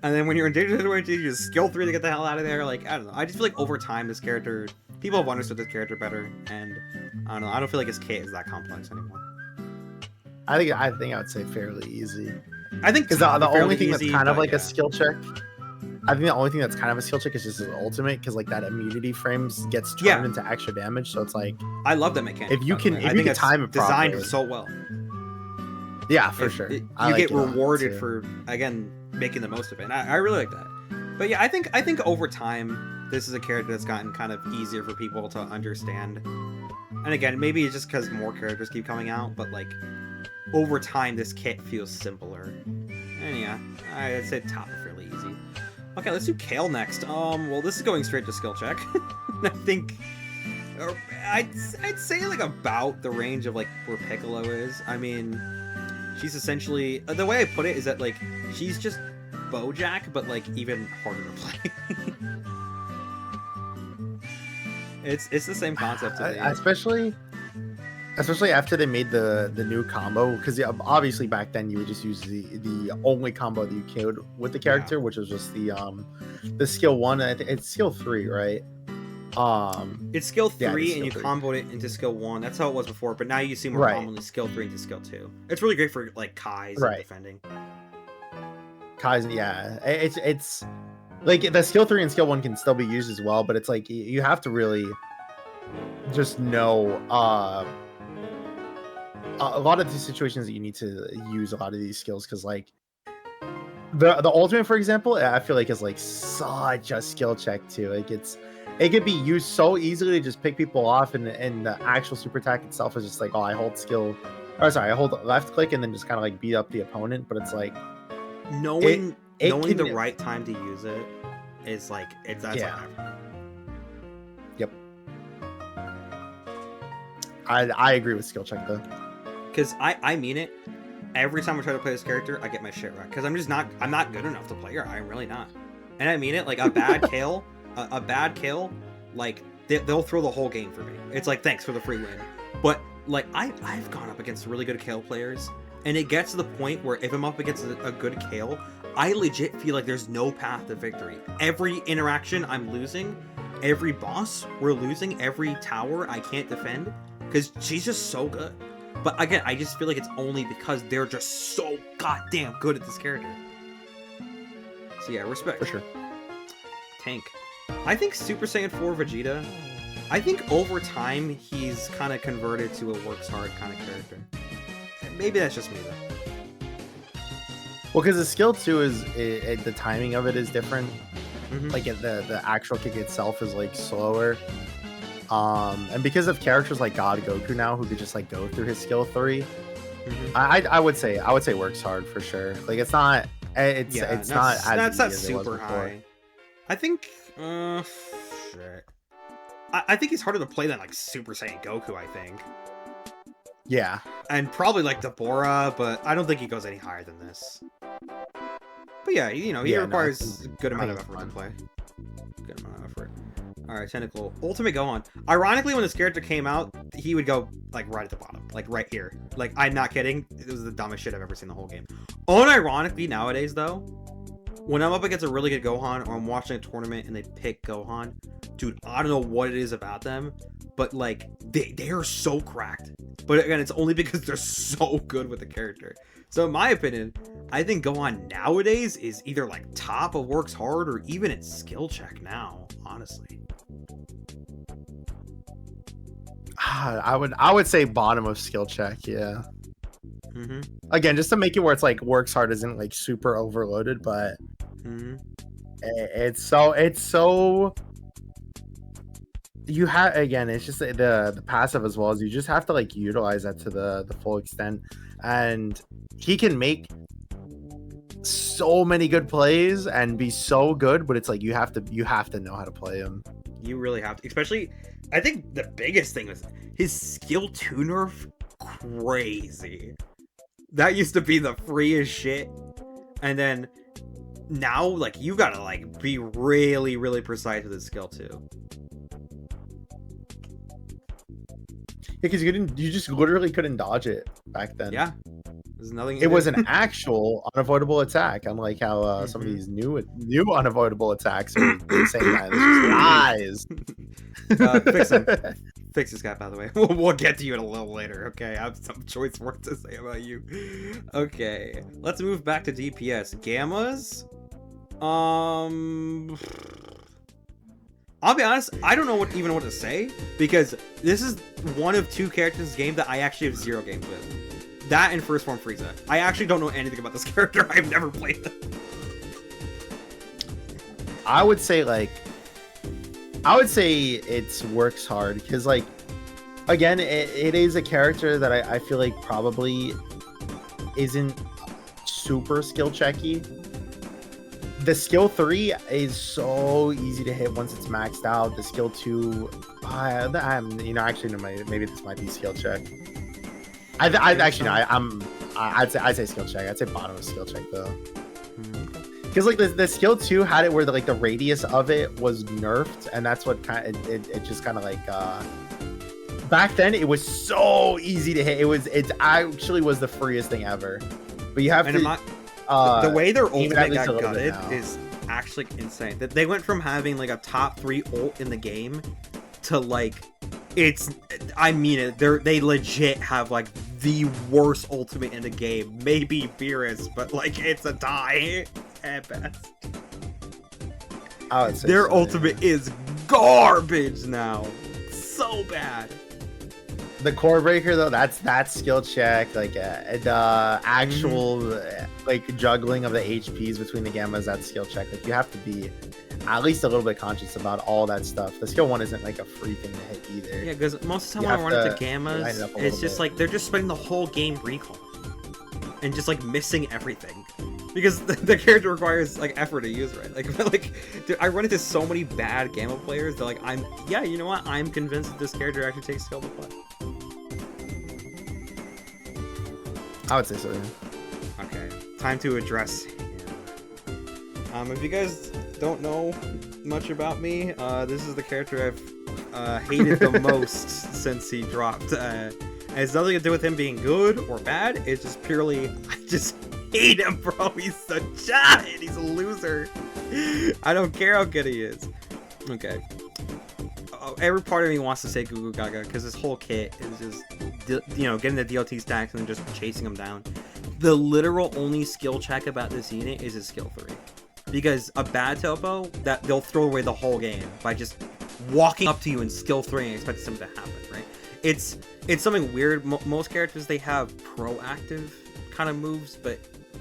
And then when you're in danger situations, you just skill 3 to get the hell out of there. Like, I don't know. I just feel like over time, this character, people have understood this character better, and I don't know. I don't feel like his kit is that complex anymore. I think I would say fairly easy. I think because the only thing that's kind of like a skill check. I think the only thing that's kind of a skill check is just his ultimate, because like that immunity frames gets turned into extra damage. So it's like I love that mechanic. If you can time it designed properly. so well. Yeah, for sure. You get rewarded for again making the most of it. And I really like that. But yeah, I think over time this is a character that's gotten kind of easier for people to understand. And again, maybe it's just because more characters keep coming out, but like over time this kit feels simpler. And yeah, I'd say top are fairly easy. Okay, let's do Kale next. Well, this is going straight to skill check. I think I'd say like about the range of like where Piccolo is. I mean, she's essentially, the way I put it is that like she's just Bojack, but like even harder to play. It's the same concept to me. Especially after they made the new combo, because obviously back then you would just use the only combo that you could with the character, which was just the skill 1. I think it's skill 3, right? It's skill 3 and you 3. comboed it into skill 1. That's how it was before, but now you see more Right. commonly skill 3 into skill 2. It's really great for like Kai's and Right. defending. Kai's, yeah, it's like the skill 3 and skill 1 can still be used as well, but it's like you have to really just know a lot of these situations that you need to use a lot of these skills, because like the ultimate, for example, I feel like is like such a skill check too. Like it could be used so easily to just pick people off, and the actual super attack itself is just like, oh, I hold left click and then just kind of like beat up the opponent. But it's like Knowing can- the right time to use it is like that's Yeah. like Yep. I agree with skill check though. because I mean it. Every time I try to play this character, I get my shit wrecked because I'm not good enough to play her. I'm really not, and I mean it. Like a bad kill, a bad kill, like they'll throw the whole game for me. It's like, thanks for the free win. But like I've gone up against really good Kale players, and it gets to the point where if I'm up against a good Kale, I legit feel like there's no path to victory. Every interaction I'm losing, every boss we're losing, every tower I can't defend because she's just so good. But again, I just feel like it's only because they're just so goddamn good at this character. So yeah, respect. For sure. Tank. I think Super Saiyan 4 Vegeta, I think over time he's kind of converted to a works hard kind of character. Maybe that's just me though. Well, because the skill 2 is the timing of it is different. Mhm. Like the actual kick itself is like slower. And because of characters like God Goku now who could just like go through his skill 3, Mhm. I would say works hard for sure. Like it's not not as that's easy as it was super before. high. I think shit. I think he's harder to play than like Super Saiyan Goku, I think. Yeah. And probably like Deborah, but I don't think he goes any higher than this. But yeah, he Yeah, no, requires a good amount of think effort to it's play. Good amount of effort. Alright, Tentacle. Ultimate Gohan. Ironically, when this character came out, he would go like right at the bottom. Like right here. Like, I'm not kidding. It was the dumbest shit I've ever seen the whole game. Unironically, nowadays though, when I'm up against a really good Gohan or I'm watching a tournament and they pick Gohan, dude, I don't know what it is about them, but like they are so cracked. But again, it's only because they're so good with the character. So in my opinion, I think Gohan nowadays is either like top of works hard or even in skill check now, honestly. I would say bottom of skill check, yeah. Mm-hmm. Again, just to make it where it's like works hard isn't like super overloaded, but Mm-hmm. it's so you have, again, it's just the passive as well, as you just have to like utilize that to the full extent, and he can make so many good plays and be so good, but it's like you have to know how to play him. You really have to, especially, I think the biggest thing was his skill 2 nerf, crazy. That used to be the freest shit. And then now, like, you gotta like be really, really precise with his skill 2. Yeah, because you just literally couldn't dodge it back then. Yeah. There's nothing. It was an actual unavoidable attack, unlike how some of these new unavoidable attacks are the same guy. It's just lies. Fix this guy, by the way. We'll get to you in a little later, okay? I have some choice words to say about you. Okay, let's move back to DPS. Gammas? I'll be honest, I don't know even what to say, because this is one of 2 characters in this game that I actually have 0 games with. That and First Form Frieza. I actually don't know anything about this character. I've never played them. I would say it's works hard, because like, again, it is a character that I feel like probably isn't super skill checky. The skill 3 is so easy to hit once it's maxed out. The skill 2, actually, no, maybe this might be skill check. I'd say skill check. I'd say bottom of skill check though. Because like the skill 2 had it where the radius of it was nerfed, and that's what kind of it just kind of like back then it was so easy to hit. It actually was the freest thing ever. But you have And to the way their aim it at ultimate least a got little bit gutted now. is actually insane. That they went from having like a top 3 ult in the game to like I mean it, they legit have like the worst ultimate in the game. Maybe Beerus, but like it's a die at best. I would say Their so, ultimate is garbage now. So bad. The core breaker though, that's skill check. Like the actual like juggling of the HPs between the gammas, that's skill check. Like you have to be at least a little bit conscious about all that stuff. The skill 1 isn't like a free thing to hit either. Yeah, because most of the time when I run into gammas, line it up a it's little just bit. like they're just spending the whole game recall and just like missing everything because the character requires like effort to use, right? Like dude, I run into so many bad gamma players that like you know what? I'm convinced that this character actually takes skill to play. I would say so. Yeah. Okay, time to address. If you guys don't know much about me, this is the character I've hated the most since he dropped. It has nothing to do with him being good or bad. It's just purely, I just hate him, bro. He's such he's a loser. I don't care how good he is. Okay. Every part of me wants to say Goo Goo Gaga because this whole kit is just, getting the DLT stacks and just chasing him down. The literal only skill check about this unit is his skill 3. Because a bad topo, that they'll throw away the whole game by just walking up to you in skill 3 and expect something to happen, right? It's something weird. Most characters, they have proactive kind of moves, but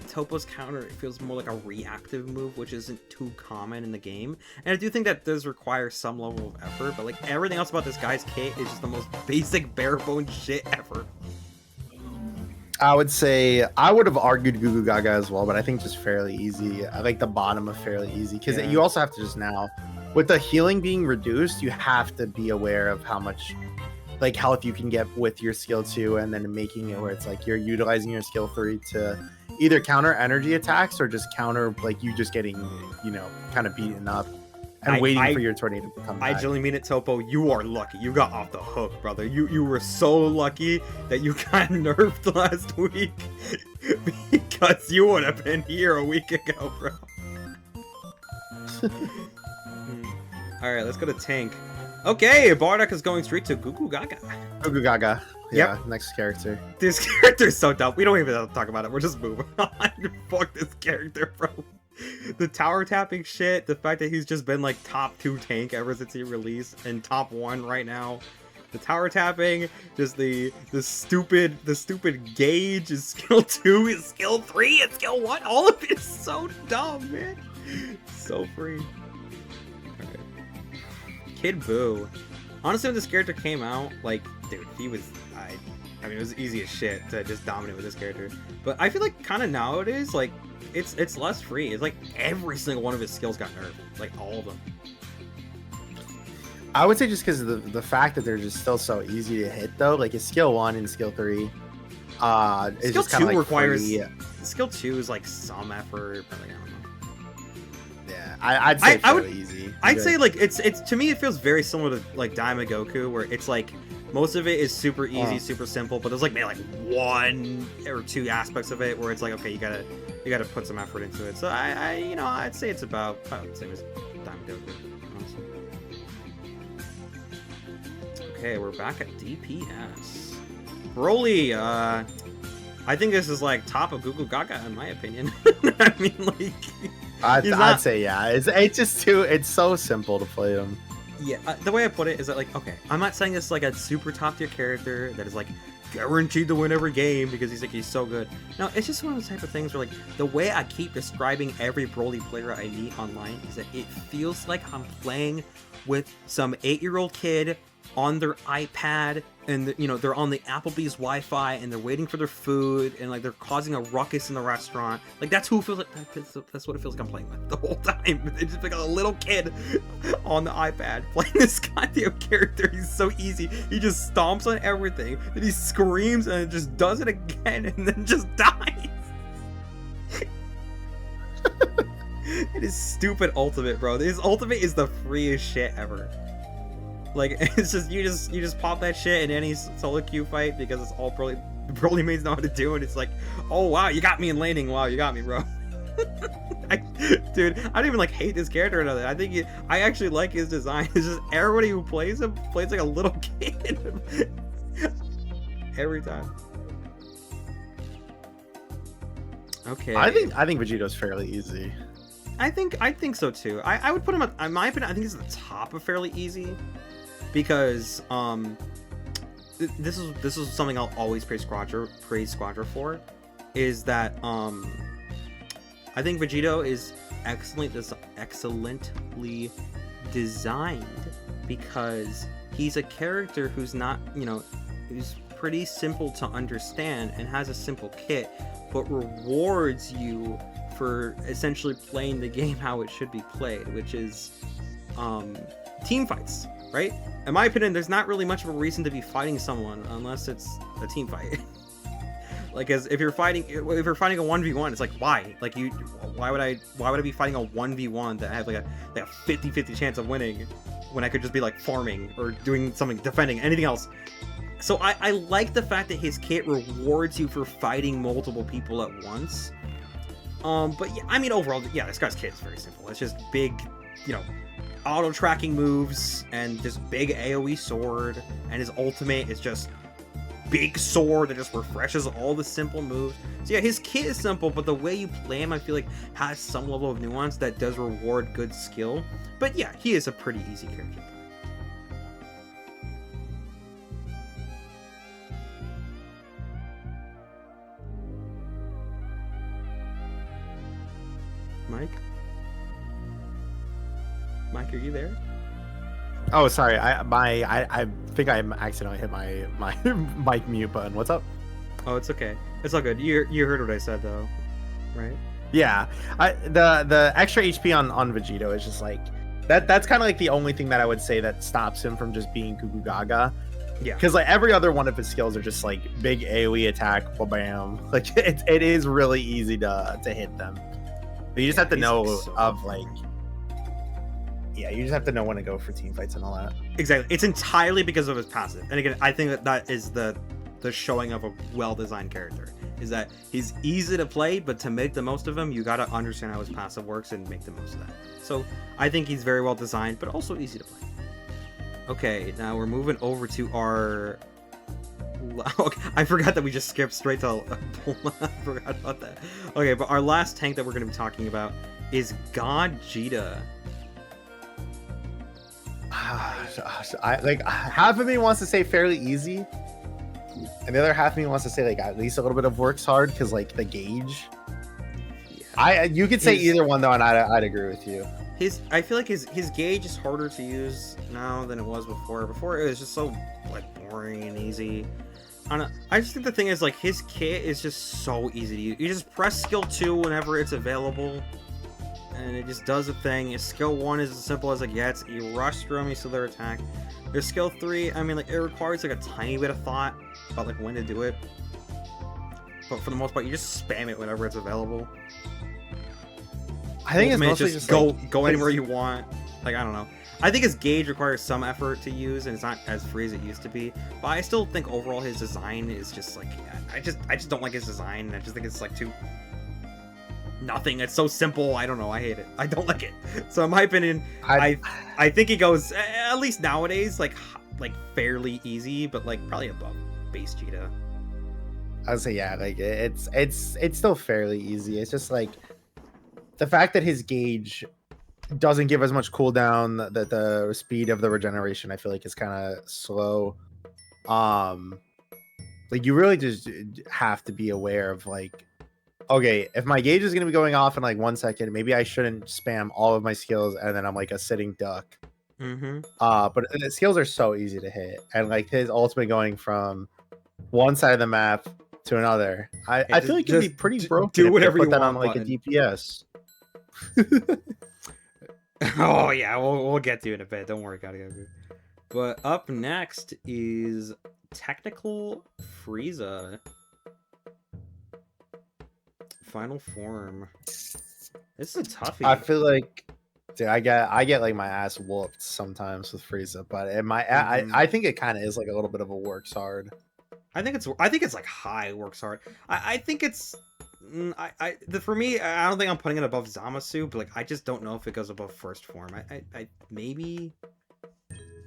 Topo's counter, it feels more like a reactive move, which isn't too common in the game. And I do think that does require some level of effort, but like everything else about this guy's kit is just the most basic bare bones shit ever. I would say I would have argued Goo Goo Gaga as well, but I think just fairly easy. I like the bottom of fairly easy because you also have to just now, with the healing being reduced, you have to be aware of how much like health you can get with your skill 2, and then making it where it's like you're utilizing your skill 3 to either counter energy attacks or just counter like you just getting kind of beaten up and waiting for your tornado to come back. I genuinely mean it, Topo. You are lucky. You got off the hook, brother. You were so lucky that you got nerfed last week because you would have been here a week ago, bro. Alright, let's go to tank. Okay, Bardock is going straight to Goo Goo Gaga. Goo Goo Gaga. Yeah, Yep. next character. This character's so dumb. We don't even have to talk about it. We're just moving on. Fuck this character, bro. The tower tapping shit, the fact that he's just been like top 2 tank ever since he released, and top 1 right now. The tower tapping, just the stupid gauge, his skill 2, his skill 3, his skill 1, all of it is so dumb, man. So free. Okay. Kid Buu. Honestly, when this character came out, like, dude, he was, I mean, it was easy as shit to just dominate with this character. But I feel like kind of nowadays, like, it's less free. It's like every single one of his skills got nerfed, like all of them. I would say just because of the fact that they're just still so easy to hit, though. Like his skill 1 and skill 3, is Skill just kind of 2 like requires free. skill 2 is like some effort, but like, I don't know. Yeah, I'd say I would- fairly easy. I'd say like it's to me it feels very similar to like Daima Goku, where it's like most of it is super easy, super simple, but there's like maybe like 1 or 2 aspects of it where it's like, okay, you gotta put some effort into it. So I'd say it's about the same as Daima Goku, honestly. Okay, we're back at DPS. Broly, I think this is like top of Goo Goo Gaga in my opinion. I mean, like, I'd say yeah. It's just too. It's so simple to play them. yeah. The way I put it is that like, okay, I'm not saying this is like a super top tier character that is like guaranteed to win every game because he's so good. No, it's just one of those type of things where like the way I keep describing every Broly player I meet online is that it feels like I'm playing with some 8-year-old kid on their iPad, and they're on the Applebee's Wi-Fi, and they're waiting for their food, and like they're causing a ruckus in the restaurant. Like that's who it feels like. That's what it feels like I'm playing with the whole time. It's just like a little kid on the iPad playing this goddamn character. He's so easy. He just stomps on everything, then he screams, and just does it again, and then just dies. His stupid ultimate, bro. His ultimate is the freest shit ever. Like, it's just you just pop that shit in any solo queue fight because it's all Broly mains know how to do, and it's like, oh wow, you got me in laning. Wow, you got me, bro. Dude, I don't even like hate this character or nothing. I think I actually like his design. It's just everybody who plays him plays like a little kid every time. Okay. I think Vegito's fairly easy. I think so too. I would put him at, in my opinion, I think he's at the top of fairly easy because this is something I'll always praise Squadra for, is that I think Vegito is excellently designed because he's a character who's not, who's pretty simple to understand and has a simple kit, but rewards you for essentially playing the game how it should be played, which is team fights, right? In my opinion, there's not really much of a reason to be fighting someone unless it's a team fight. Like, as if you're fighting a 1v1, it's like, why? Like, why would I be fighting a 1v1 that I have like a 50-50 chance of winning when I could just be like farming or doing something, defending, anything else? So I like the fact that his kit rewards you for fighting multiple people at once. But yeah, I mean, overall, yeah, this guy's kit is very simple. It's just big, auto tracking moves and just big AoE sword, and his ultimate is just big sword that just refreshes all the simple moves. So yeah, his kit is simple, but the way you play him, I feel like, has some level of nuance that does reward good skill. But yeah, he is a pretty easy character. Mike, are you there? Oh, sorry. I think I accidentally hit my mic mute button. What's up? Oh, it's okay. It's all good. You heard what I said though, right? Yeah. The extra HP on Vegito is just like that's kind of like the only thing that I would say that stops him from just being Cuckoo Gaga. Yeah. Because like every other one of his skills are just like big AoE attack, bam. Like it is really easy to hit them. But you just have to know you just have to know when to go for team fights and all that. Exactly. It's entirely because of his passive. And again, I think that is the showing of a well-designed character. Is that he's easy to play, but to make the most of him, you gotta understand how his passive works and make the most of that. So I think he's very well designed, but also easy to play. Okay, now we're moving over to our... Okay, I forgot that we just skipped straight to I forgot about that. Okay, but our last tank that we're going to be talking about is Gogeta. Half of me wants to say fairly easy, and the other half of me wants to say like at least a little bit of works hard because like the gauge. Yeah. You could say either one though, and I'd agree with you. I feel like his gauge is harder to use now than it was before. Before it was just so like boring and easy. I just think the thing is like his kit is just so easy to use. You just press skill 2 whenever it's available, and it just does a thing. His skill 1 is as simple as like, yeah, it's you rush through them, you see their attack. There's skill 3, I mean, like it requires like a tiny bit of thought about like when to do it, but for the most part, you just spam it whenever it's available. I think it's mostly just go anywhere you want. Like, I don't know. I think his gauge requires some effort to use, and it's not as free as it used to be. But I still think overall his design is just like, I just don't like his design. I just think it's like too nothing. It's so simple. I don't know. I hate it. I don't like it. So in my opinion, I think he goes at least nowadays like fairly easy, but like probably above base Cheetah. I would say yeah, like it's still fairly easy. It's just like the fact that his gauge doesn't give as much cooldown, that the speed of the regeneration I feel like is kind of slow. Like you really just have to be aware of like, okay, if my gauge is going to be going off in like 1 second, maybe I shouldn't spam all of my skills and then I'm like a sitting duck. But the skills are so easy to hit, and like his ultimate going from one side of the map to another, I feel like it'd be pretty broken. Do whatever you put that want on like button. a DPS. Oh yeah, we'll get to it in a bit. Don't worry, gotta go. But up next is Technical Frieza. Final form. This is a toughie. I feel like, dude, I get like my ass whooped sometimes with Frieza, but I think it kind of is like a little bit of a works hard. I think it's like high works hard. I think it's for me, I don't think I'm putting it above Zamasu, but like I just don't know if it goes above first form. I maybe,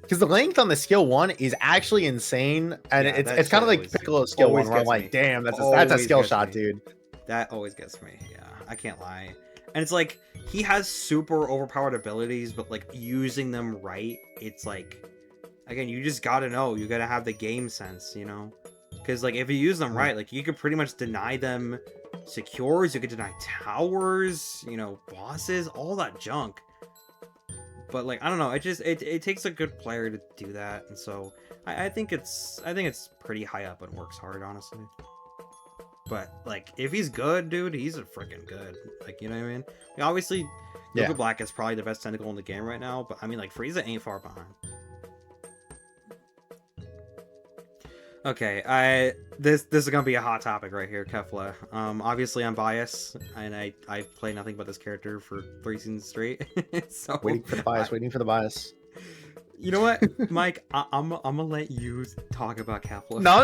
because the length on the skill 1 is actually insane, and Yeah, that it's kind of shit like Piccolo's skill 1, where I'm gets me. like, damn, that's a Always skill gets shot, me. dude. That always gets me. Yeah, I can't lie. And it's like he has super overpowered abilities, but like using them right, it's like, again, you just gotta know. You gotta have the game sense, you know? Because like if you use them right, like you could pretty much deny them secures. You could deny towers, you know, bosses, all that junk. But like I don't know, it takes a good player to do that, and so I think it's pretty high up and works hard, honestly. But like if he's good, dude, he's a freaking good. Like, you know what I mean? Like, obviously, Yeah. Goku Black is probably the best tentacle in the game right now, but I mean like Frieza ain't far behind. Okay, this is gonna be a hot topic right here, Kefla. Obviously I'm biased, and I play nothing but this character for 3 seasons straight. So Waiting for the bias. You know what, Mike? I'm gonna let you talk about Kefla. No.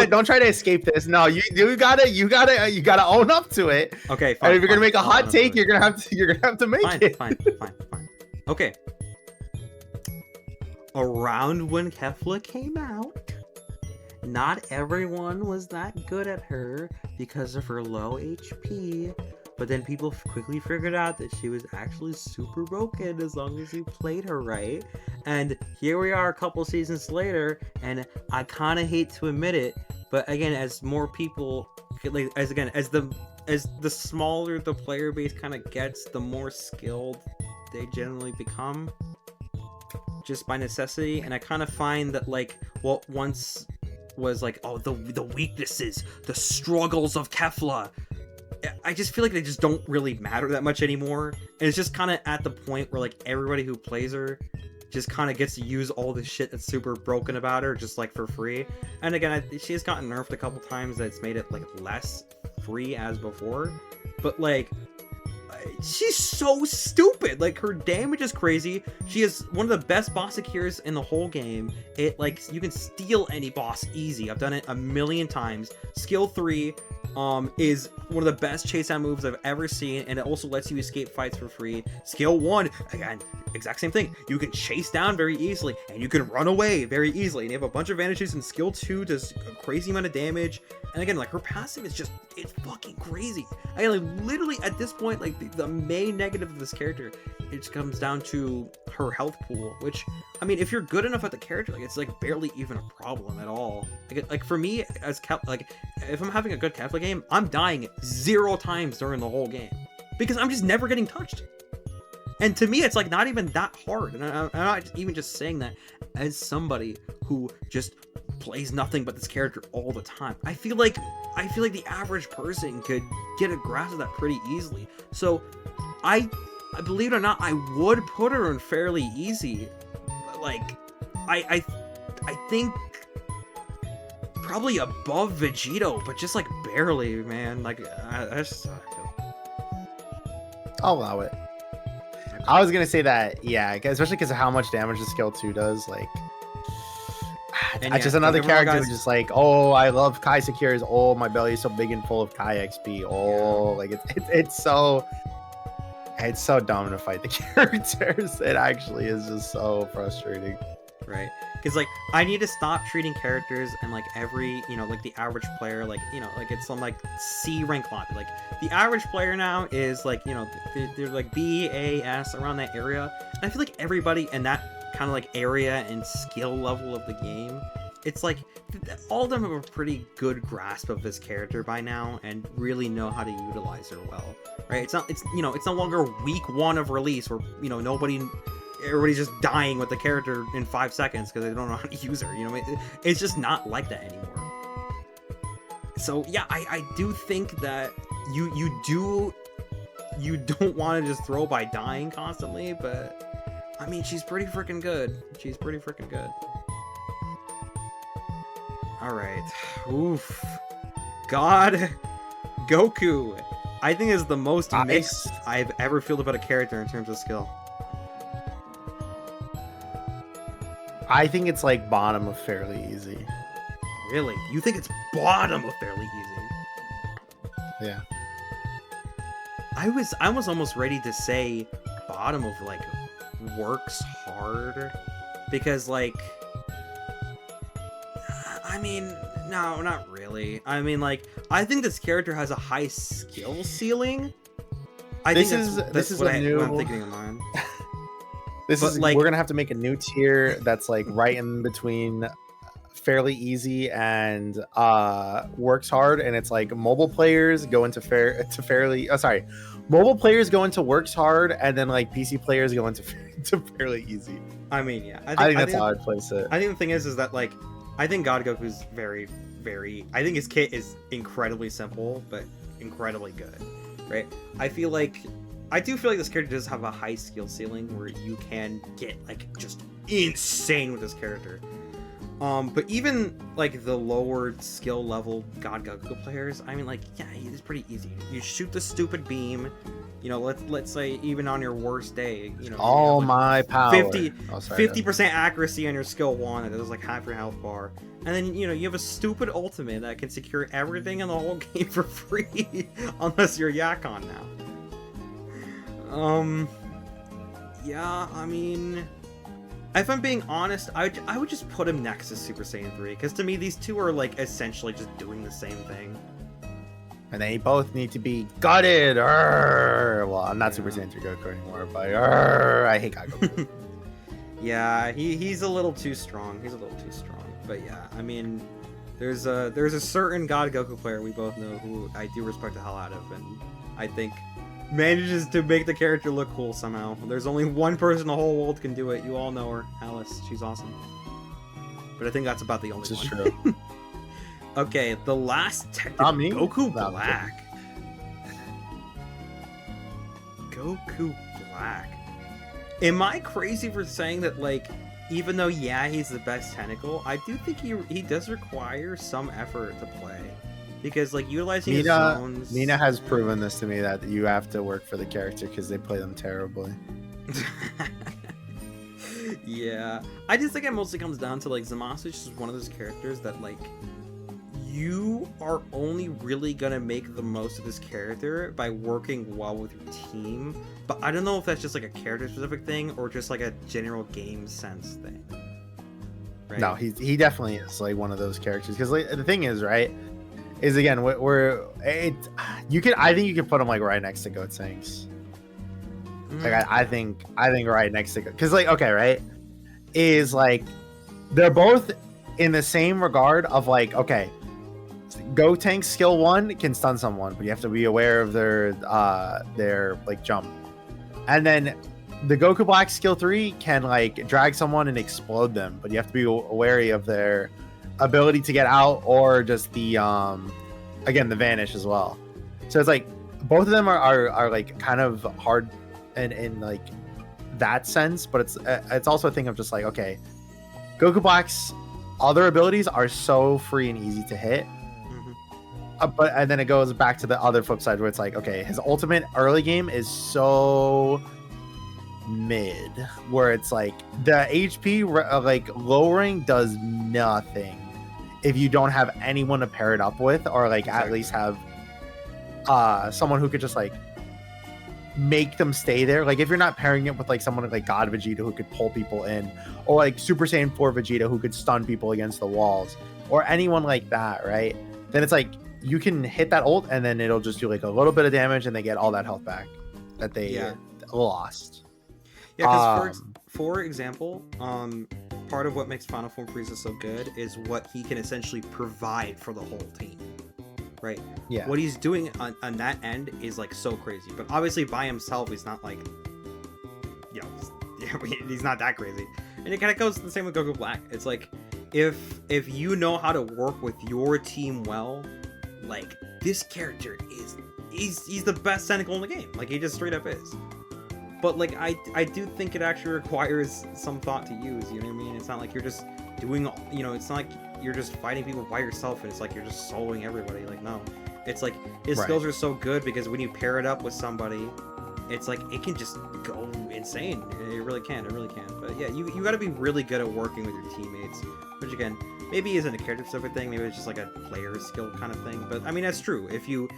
Don't try to escape this. No, you gotta own up to it. Okay, fine. And if you're gonna make a I'll hot own up take, to it. you're gonna have to make it. Fine. Okay. Around when Kefla came out, not everyone was that good at her because of her low HP, but then people quickly figured out that she was actually super broken as long as you played her right. And here we are a couple seasons later, and I kind of hate to admit it, but again, as more people, like, as the smaller the player base kind of gets, the more skilled they generally become, just by necessity. And I kind of find that like what once was like, oh, the weaknesses, the struggles of Kefla, I just feel like they just don't really matter that much anymore. And it's just kind of at the point where like everybody who plays her just kind of gets to use all this shit that's super broken about her just like for free. And again, she has gotten nerfed a couple times that's made it like less free as before, but like she's so stupid. Like her damage is crazy. She is one of the best boss secures in the whole game. It like you can steal any boss easy. I've done it a million times. Skill 3 is one of the best chase down moves I've ever seen, and it also lets you escape fights for free. Skill 1, again, exact same thing. You can chase down very easily, and you can run away very easily, and you have a bunch of advantages. And skill 2 does a crazy amount of damage. And again, like her passive is just, it's fucking crazy. I like literally at this point, like the main negative of this character, it just comes down to her health pool, which, I mean, if you're good enough at the character, like it's like barely even a problem at all. Like for me as like if I'm having a good Kefla game, I'm dying 0 times during the whole game because I'm just never getting touched. And to me, it's like not even that hard. And I'm not even just saying that as somebody who just plays nothing but this character all the time. I feel like the average person could get a grasp of that pretty easily. So I believe it or not, I would put her in fairly easy. But like I think probably above Vegito, but just like barely, man. Like that's just how I feel. I'll allow it. I was gonna say that, yeah, especially because of how much damage the skill 2 does. Like, And just yeah, another don't get me wrong, character guys. who's just like, oh, I love Kai Secures. Oh, my belly is so big and full of Kai XP. Oh, like it's so dumb to fight the characters. It actually is just so frustrating. Right, because like I need to stop treating characters and like every, you know, like the average player, like, you know, like it's some like C rank lobby. Like the average player now is like, you know, they're like B, A, S, around that area. And I feel like everybody in that kind of like area and skill level of the game, it's like all of them have a pretty good grasp of this character by now and really know how to utilize her well, right? It's you know, it's no longer week 1 of release where, you know, everybody's just dying with the character in 5 seconds because they don't know how to use her. You know, it's just not like that anymore. So yeah, I do think that you don't want to just throw by dying constantly, but I mean, she's pretty freaking good. She's pretty freaking good. All right, oof, God, Goku. I think is the most I- mixed I've ever felt about a character in terms of skill. I think it's like bottom of fairly easy. Really? You think it's bottom of fairly easy? Yeah. I was almost ready to say bottom of like works hard, because like I mean, no, not really. I mean, like, I think this character has a high skill ceiling. This is what a new. what I'm thinking of mine. This But, is like- we're gonna have to make a new tier that's like right in between fairly easy and works hard, and it's like mobile players go into fairly. Oh, sorry, mobile players go into works hard, and then like PC players go into to fairly easy. I mean, yeah. I think that's how I'd place it. I think the thing is that like, I think God Goku's very, very. I think his kit is incredibly simple, but incredibly good, right? I feel like. I do feel like this character does have a high skill ceiling where you can get like just insane with this character. But even like the lower skill level God Goku players, I mean, like, yeah, it's pretty easy. You shoot the stupid beam, you know. Let's say even on your worst day, you know, All you have, my power. 50% accuracy on your skill 1, and there's like half your health bar, and then you know you have a stupid ultimate that can secure everything in the whole game for free, unless you're Yakon now. Yeah, I mean, if I'm being honest, I would just put him next to Super Saiyan 3, because to me these two are like essentially just doing the same thing. And they both need to be gutted. Well, I'm not Super Saiyan 3 Goku anymore, but I hate God Goku. Yeah, he's a little too strong. He's a little too strong. But yeah, I mean, there's a certain God Goku player we both know who I do respect the hell out of, and I think manages to make the character look cool somehow. There's only one person in the whole world can do it. You all know her, Alice. She's awesome. But I think that's about the only This is one. true. Okay, the last technical Not me. Goku Not Black. Goku Black. Am I crazy for saying that, like, even though, yeah, he's the best tentacle, I do think he does require some effort to play. Because, like, utilizing his zones... Mina has proven this to me, that you have to work for the character because they play them terribly. Yeah. I just think it mostly comes down to, like, Zamasu is just one of those characters that, like, you are only really gonna make the most of this character by working well with your team. But I don't know if that's just, like, a character-specific thing or just, like, a general game sense thing. Right? No, he definitely is, like, one of those characters. Because, like, the thing is, right... is again I think you can put him like right next to Goat Sinks. Like I think right next to, because like, okay, right, is like they're both in the same regard of like, okay, Gotank's skill 1 can stun someone, but you have to be aware of their like jump, and then the Goku Black skill 3 can like drag someone and explode them, but you have to be wary of their ability to get out, or just the again the vanish as well. So it's like both of them are like kind of hard in like that sense, but it's also a thing of just like, okay, Goku Black's other abilities are so free and easy to hit. But and then it goes back to the other flip side where it's like, okay, his ultimate early game is so mid, where it's like the HP like lowering does nothing if you don't have anyone to pair it up with, or like at least have someone who could just like make them stay there. Like if you're not pairing it with like someone like God Vegeta who could pull people in, or like Super Saiyan 4 Vegeta who could stun people against the walls, or anyone like that, right? Then it's like you can hit that ult and then it'll just do like a little bit of damage and they get all that health back that they lost. Yeah, because for example, part of what makes Final Form Frieza so good is what he can essentially provide for the whole team, right? Yeah. What he's doing on that end is like so crazy, but obviously by himself he's not like, you know, he's not that crazy. And it kind of goes the same with Goku Black. It's like if you know how to work with your team well, like this character he's the best tentacle in the game. Like he just straight up is. But like I do think it actually requires some thought to use, you know what I mean? It's not like you're just doing, you know, it's not like you're just fighting people by yourself and it's like you're just soloing everybody. Like no, It's like his skills are so good because when you pair it up with somebody, it's like it can just go insane. It really can. It really can. But yeah, you got to be really good at working with your teammates, which again maybe isn't a character specific thing. Maybe it's just like a player skill kind of thing. But I mean that's true. If you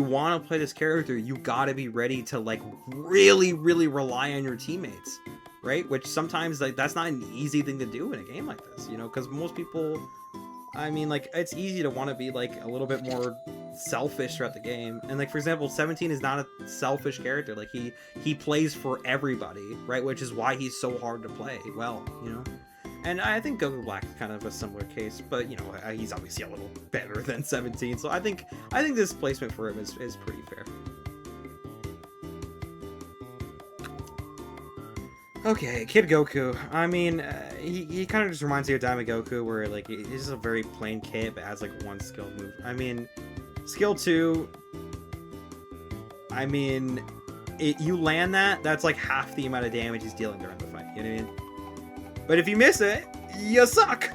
want to play this character, you got to be ready to like really rely on your teammates, right? Which sometimes like that's not an easy thing to do in a game like this, you know, because most people, I mean, like, it's easy to want to be, like, a little bit more selfish throughout the game. And, like, for example, 17 is not a selfish character. Like, he plays for everybody, right? Which is why he's so hard to play well, you know? And I think Goku Black is kind of a similar case, but, you know, he's obviously a little better than 17. So I think this placement for him is pretty fair. Okay, Kid Goku. I mean, he kind of just reminds me of Diamond Goku, where, like, he's just a very plain kid, but has, like, one skill move. I mean, skill 2, I mean, you land that's, like, half the amount of damage he's dealing during the fight, you know what I mean? But if you miss it, you suck!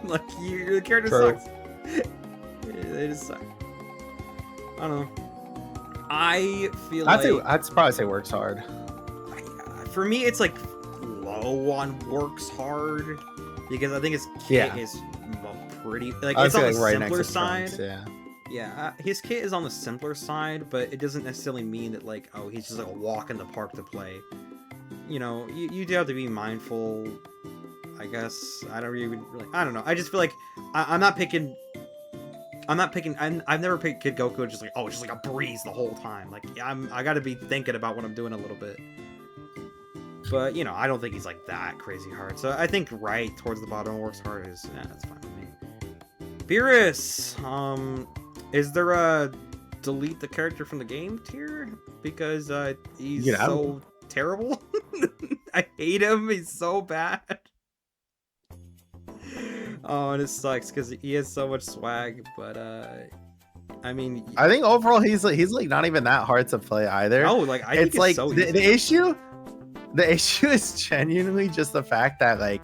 Like, your character sucks. They just suck. I don't know. I feel I'd probably say works hard. For me, it's like low on works hard because I think his kit is pretty like it's on the simpler side. Yeah, his kit is on the simpler side, but it doesn't necessarily mean that like he's just like a walk in the park to play. You know, you do have to be mindful. I guess I don't know. I just feel like I've never picked Kid Goku just like it's just like a breeze the whole time. Like I got to be thinking about what I'm doing a little bit. But, you know, I don't think he's, like, that crazy hard. So I think right towards the bottom works hard is, that's fine with me. Beerus! Is there a delete the character from the game tier? Because, he's so terrible? I hate him. He's so bad. Oh, and it sucks because he has so much swag, but, I mean... I think overall he's like not even that hard to play either. Oh, like, I think it's like, so easy. The issue is genuinely just the fact that like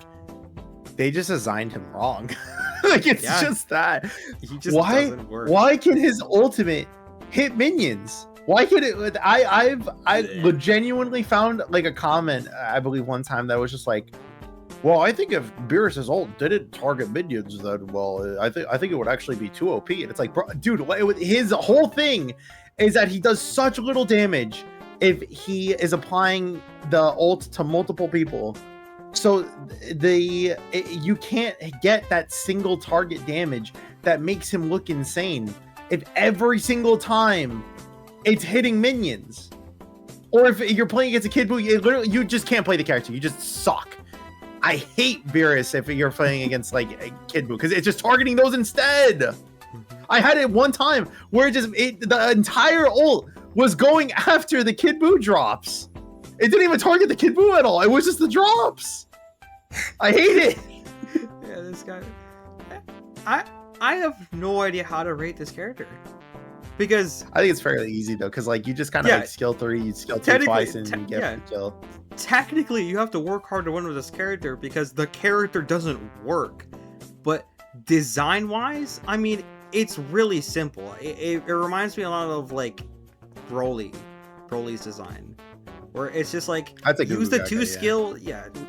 they just designed him wrong. Like it's just that. He just doesn't work. Why can his ultimate hit minions? Why could it? I genuinely found like a comment I believe one time that was just like, well, I think if Beerus's ult didn't target minions, then well, I think it would actually be too OP. And it's like, bro, dude, his whole thing is that he does such little damage if he is applying the ult to multiple people. So you can't get that single target damage that makes him look insane if every single time it's hitting minions. Or if you're playing against a Kid Buu, you just can't play the character. You just suck. I hate Beerus if you're playing against like a Kid Buu because it's just targeting those instead. I had it one time where the entire ult was going after the Kid Buu drops. It didn't even target the Kid Buu at all. It was just the drops. I hate it. Yeah, this guy. I have no idea how to rate this character. Because I think it's fairly easy though, because like you just kind of like skill 3, you skill 2 twice, and you get the kill. Technically, you have to work hard to win with this character because the character doesn't work. But design-wise, I mean, it's really simple. It reminds me a lot of like Broly's design, where it's just like use the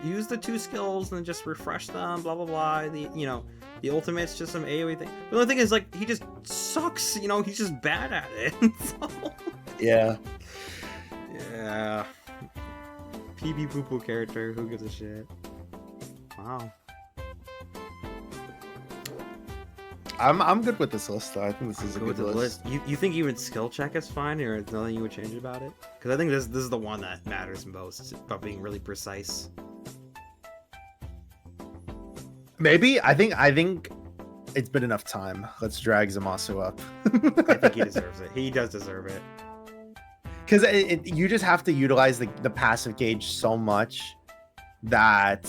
use the 2 skills and just refresh them, blah blah blah. The ultimate's just some AoE thing. The only thing is like he just sucks, you know, he's just bad at it. So... Yeah. PB poo poo character, who gives a shit? Wow. I'm good with this list though. I think this is a good list. You think even skill check is fine, or there's nothing you would change about it? Because I think this is the one that matters most about being really precise. Maybe I think it's been enough time. Let's drag Zamasu up. I think he deserves it. He does deserve it. Because you just have to utilize the passive gauge so much that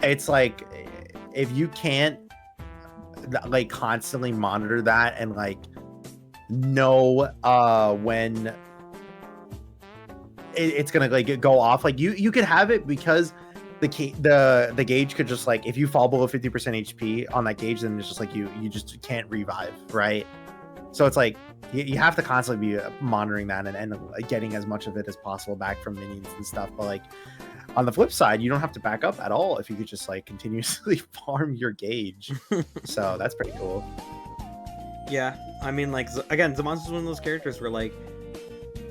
it's like if you can't like constantly monitor that and like know when it's gonna like go off, like you could have it because the gauge could just like, if you fall below 50% HP on that gauge, then it's just like you just can't revive, right? So it's like you have to constantly be monitoring that and getting as much of it as possible back from minions and stuff. But like on the flip side, you don't have to back up at all if you could just like continuously farm your gauge. So that's pretty cool. Yeah, I mean, like, again, Zamasu is one of those characters where, like,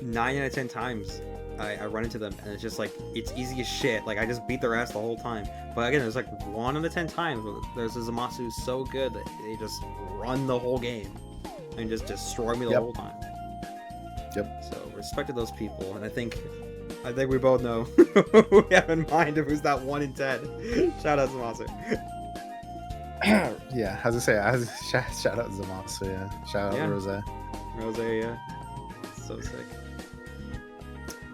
9 out of 10 times I run into them, and it's just, like, it's easy as shit. Like, I just beat their ass the whole time. But again, there's, like, 1 out of 10 times where there's a Zamasu who's so good that they just run the whole game and just destroy me the whole time. Yep. So, respect to those people, and I think we both know who we have in mind of who's that 1 in 10. Shout out Zamasu. Yeah, as I say, shout out Zamasu, yeah. Shout out Rose. Rose, yeah. So sick.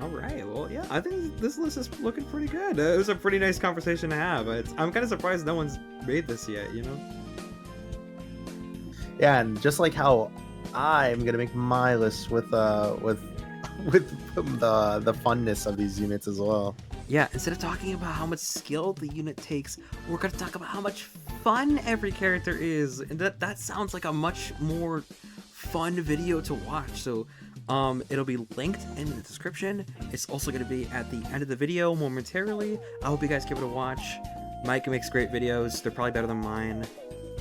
Alright, well, yeah, I think this list is looking pretty good. It was a pretty nice conversation to have. I'm kind of surprised no one's made this yet, you know? Yeah, and just like how I'm gonna make my list with the funness of these units as well. Yeah, instead of talking about how much skill the unit takes, we're going to talk about how much fun every character is. And that sounds like a much more fun video to watch. So it'll be linked in the description. It's also going to be at the end of the video momentarily. I hope you guys give it a watch. Mike makes great videos. They're probably better than mine.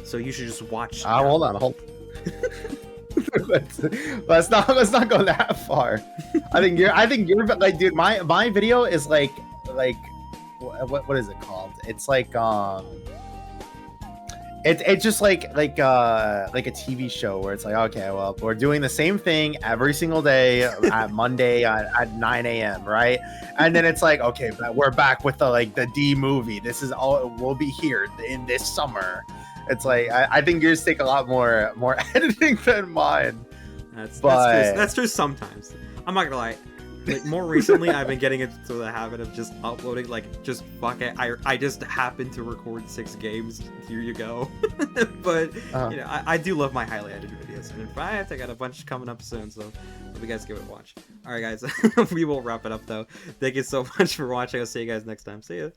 So you should just watch. Hold on. let's not go that far. I think you're like, dude, my video is like what is it called? It's like it's just like a TV show where it's like, okay, well, we're doing the same thing every single day at Monday at 9 a.m. right? And then it's like, okay, but we're back with the D movie. This is all we'll be here in this summer. It's like I think yours take a lot more editing than mine. That's true sometimes. I'm not gonna lie. Like, more recently, I've been getting into the habit of just uploading, like, just fuck it. I just happened to record 6 games. Here you go. But you know, I do love my highly edited videos, and in fact, I got a bunch coming up soon. So hope you guys give it a watch. All right, guys, we will wrap it up though. Thank you so much for watching. I'll see you guys next time. See ya.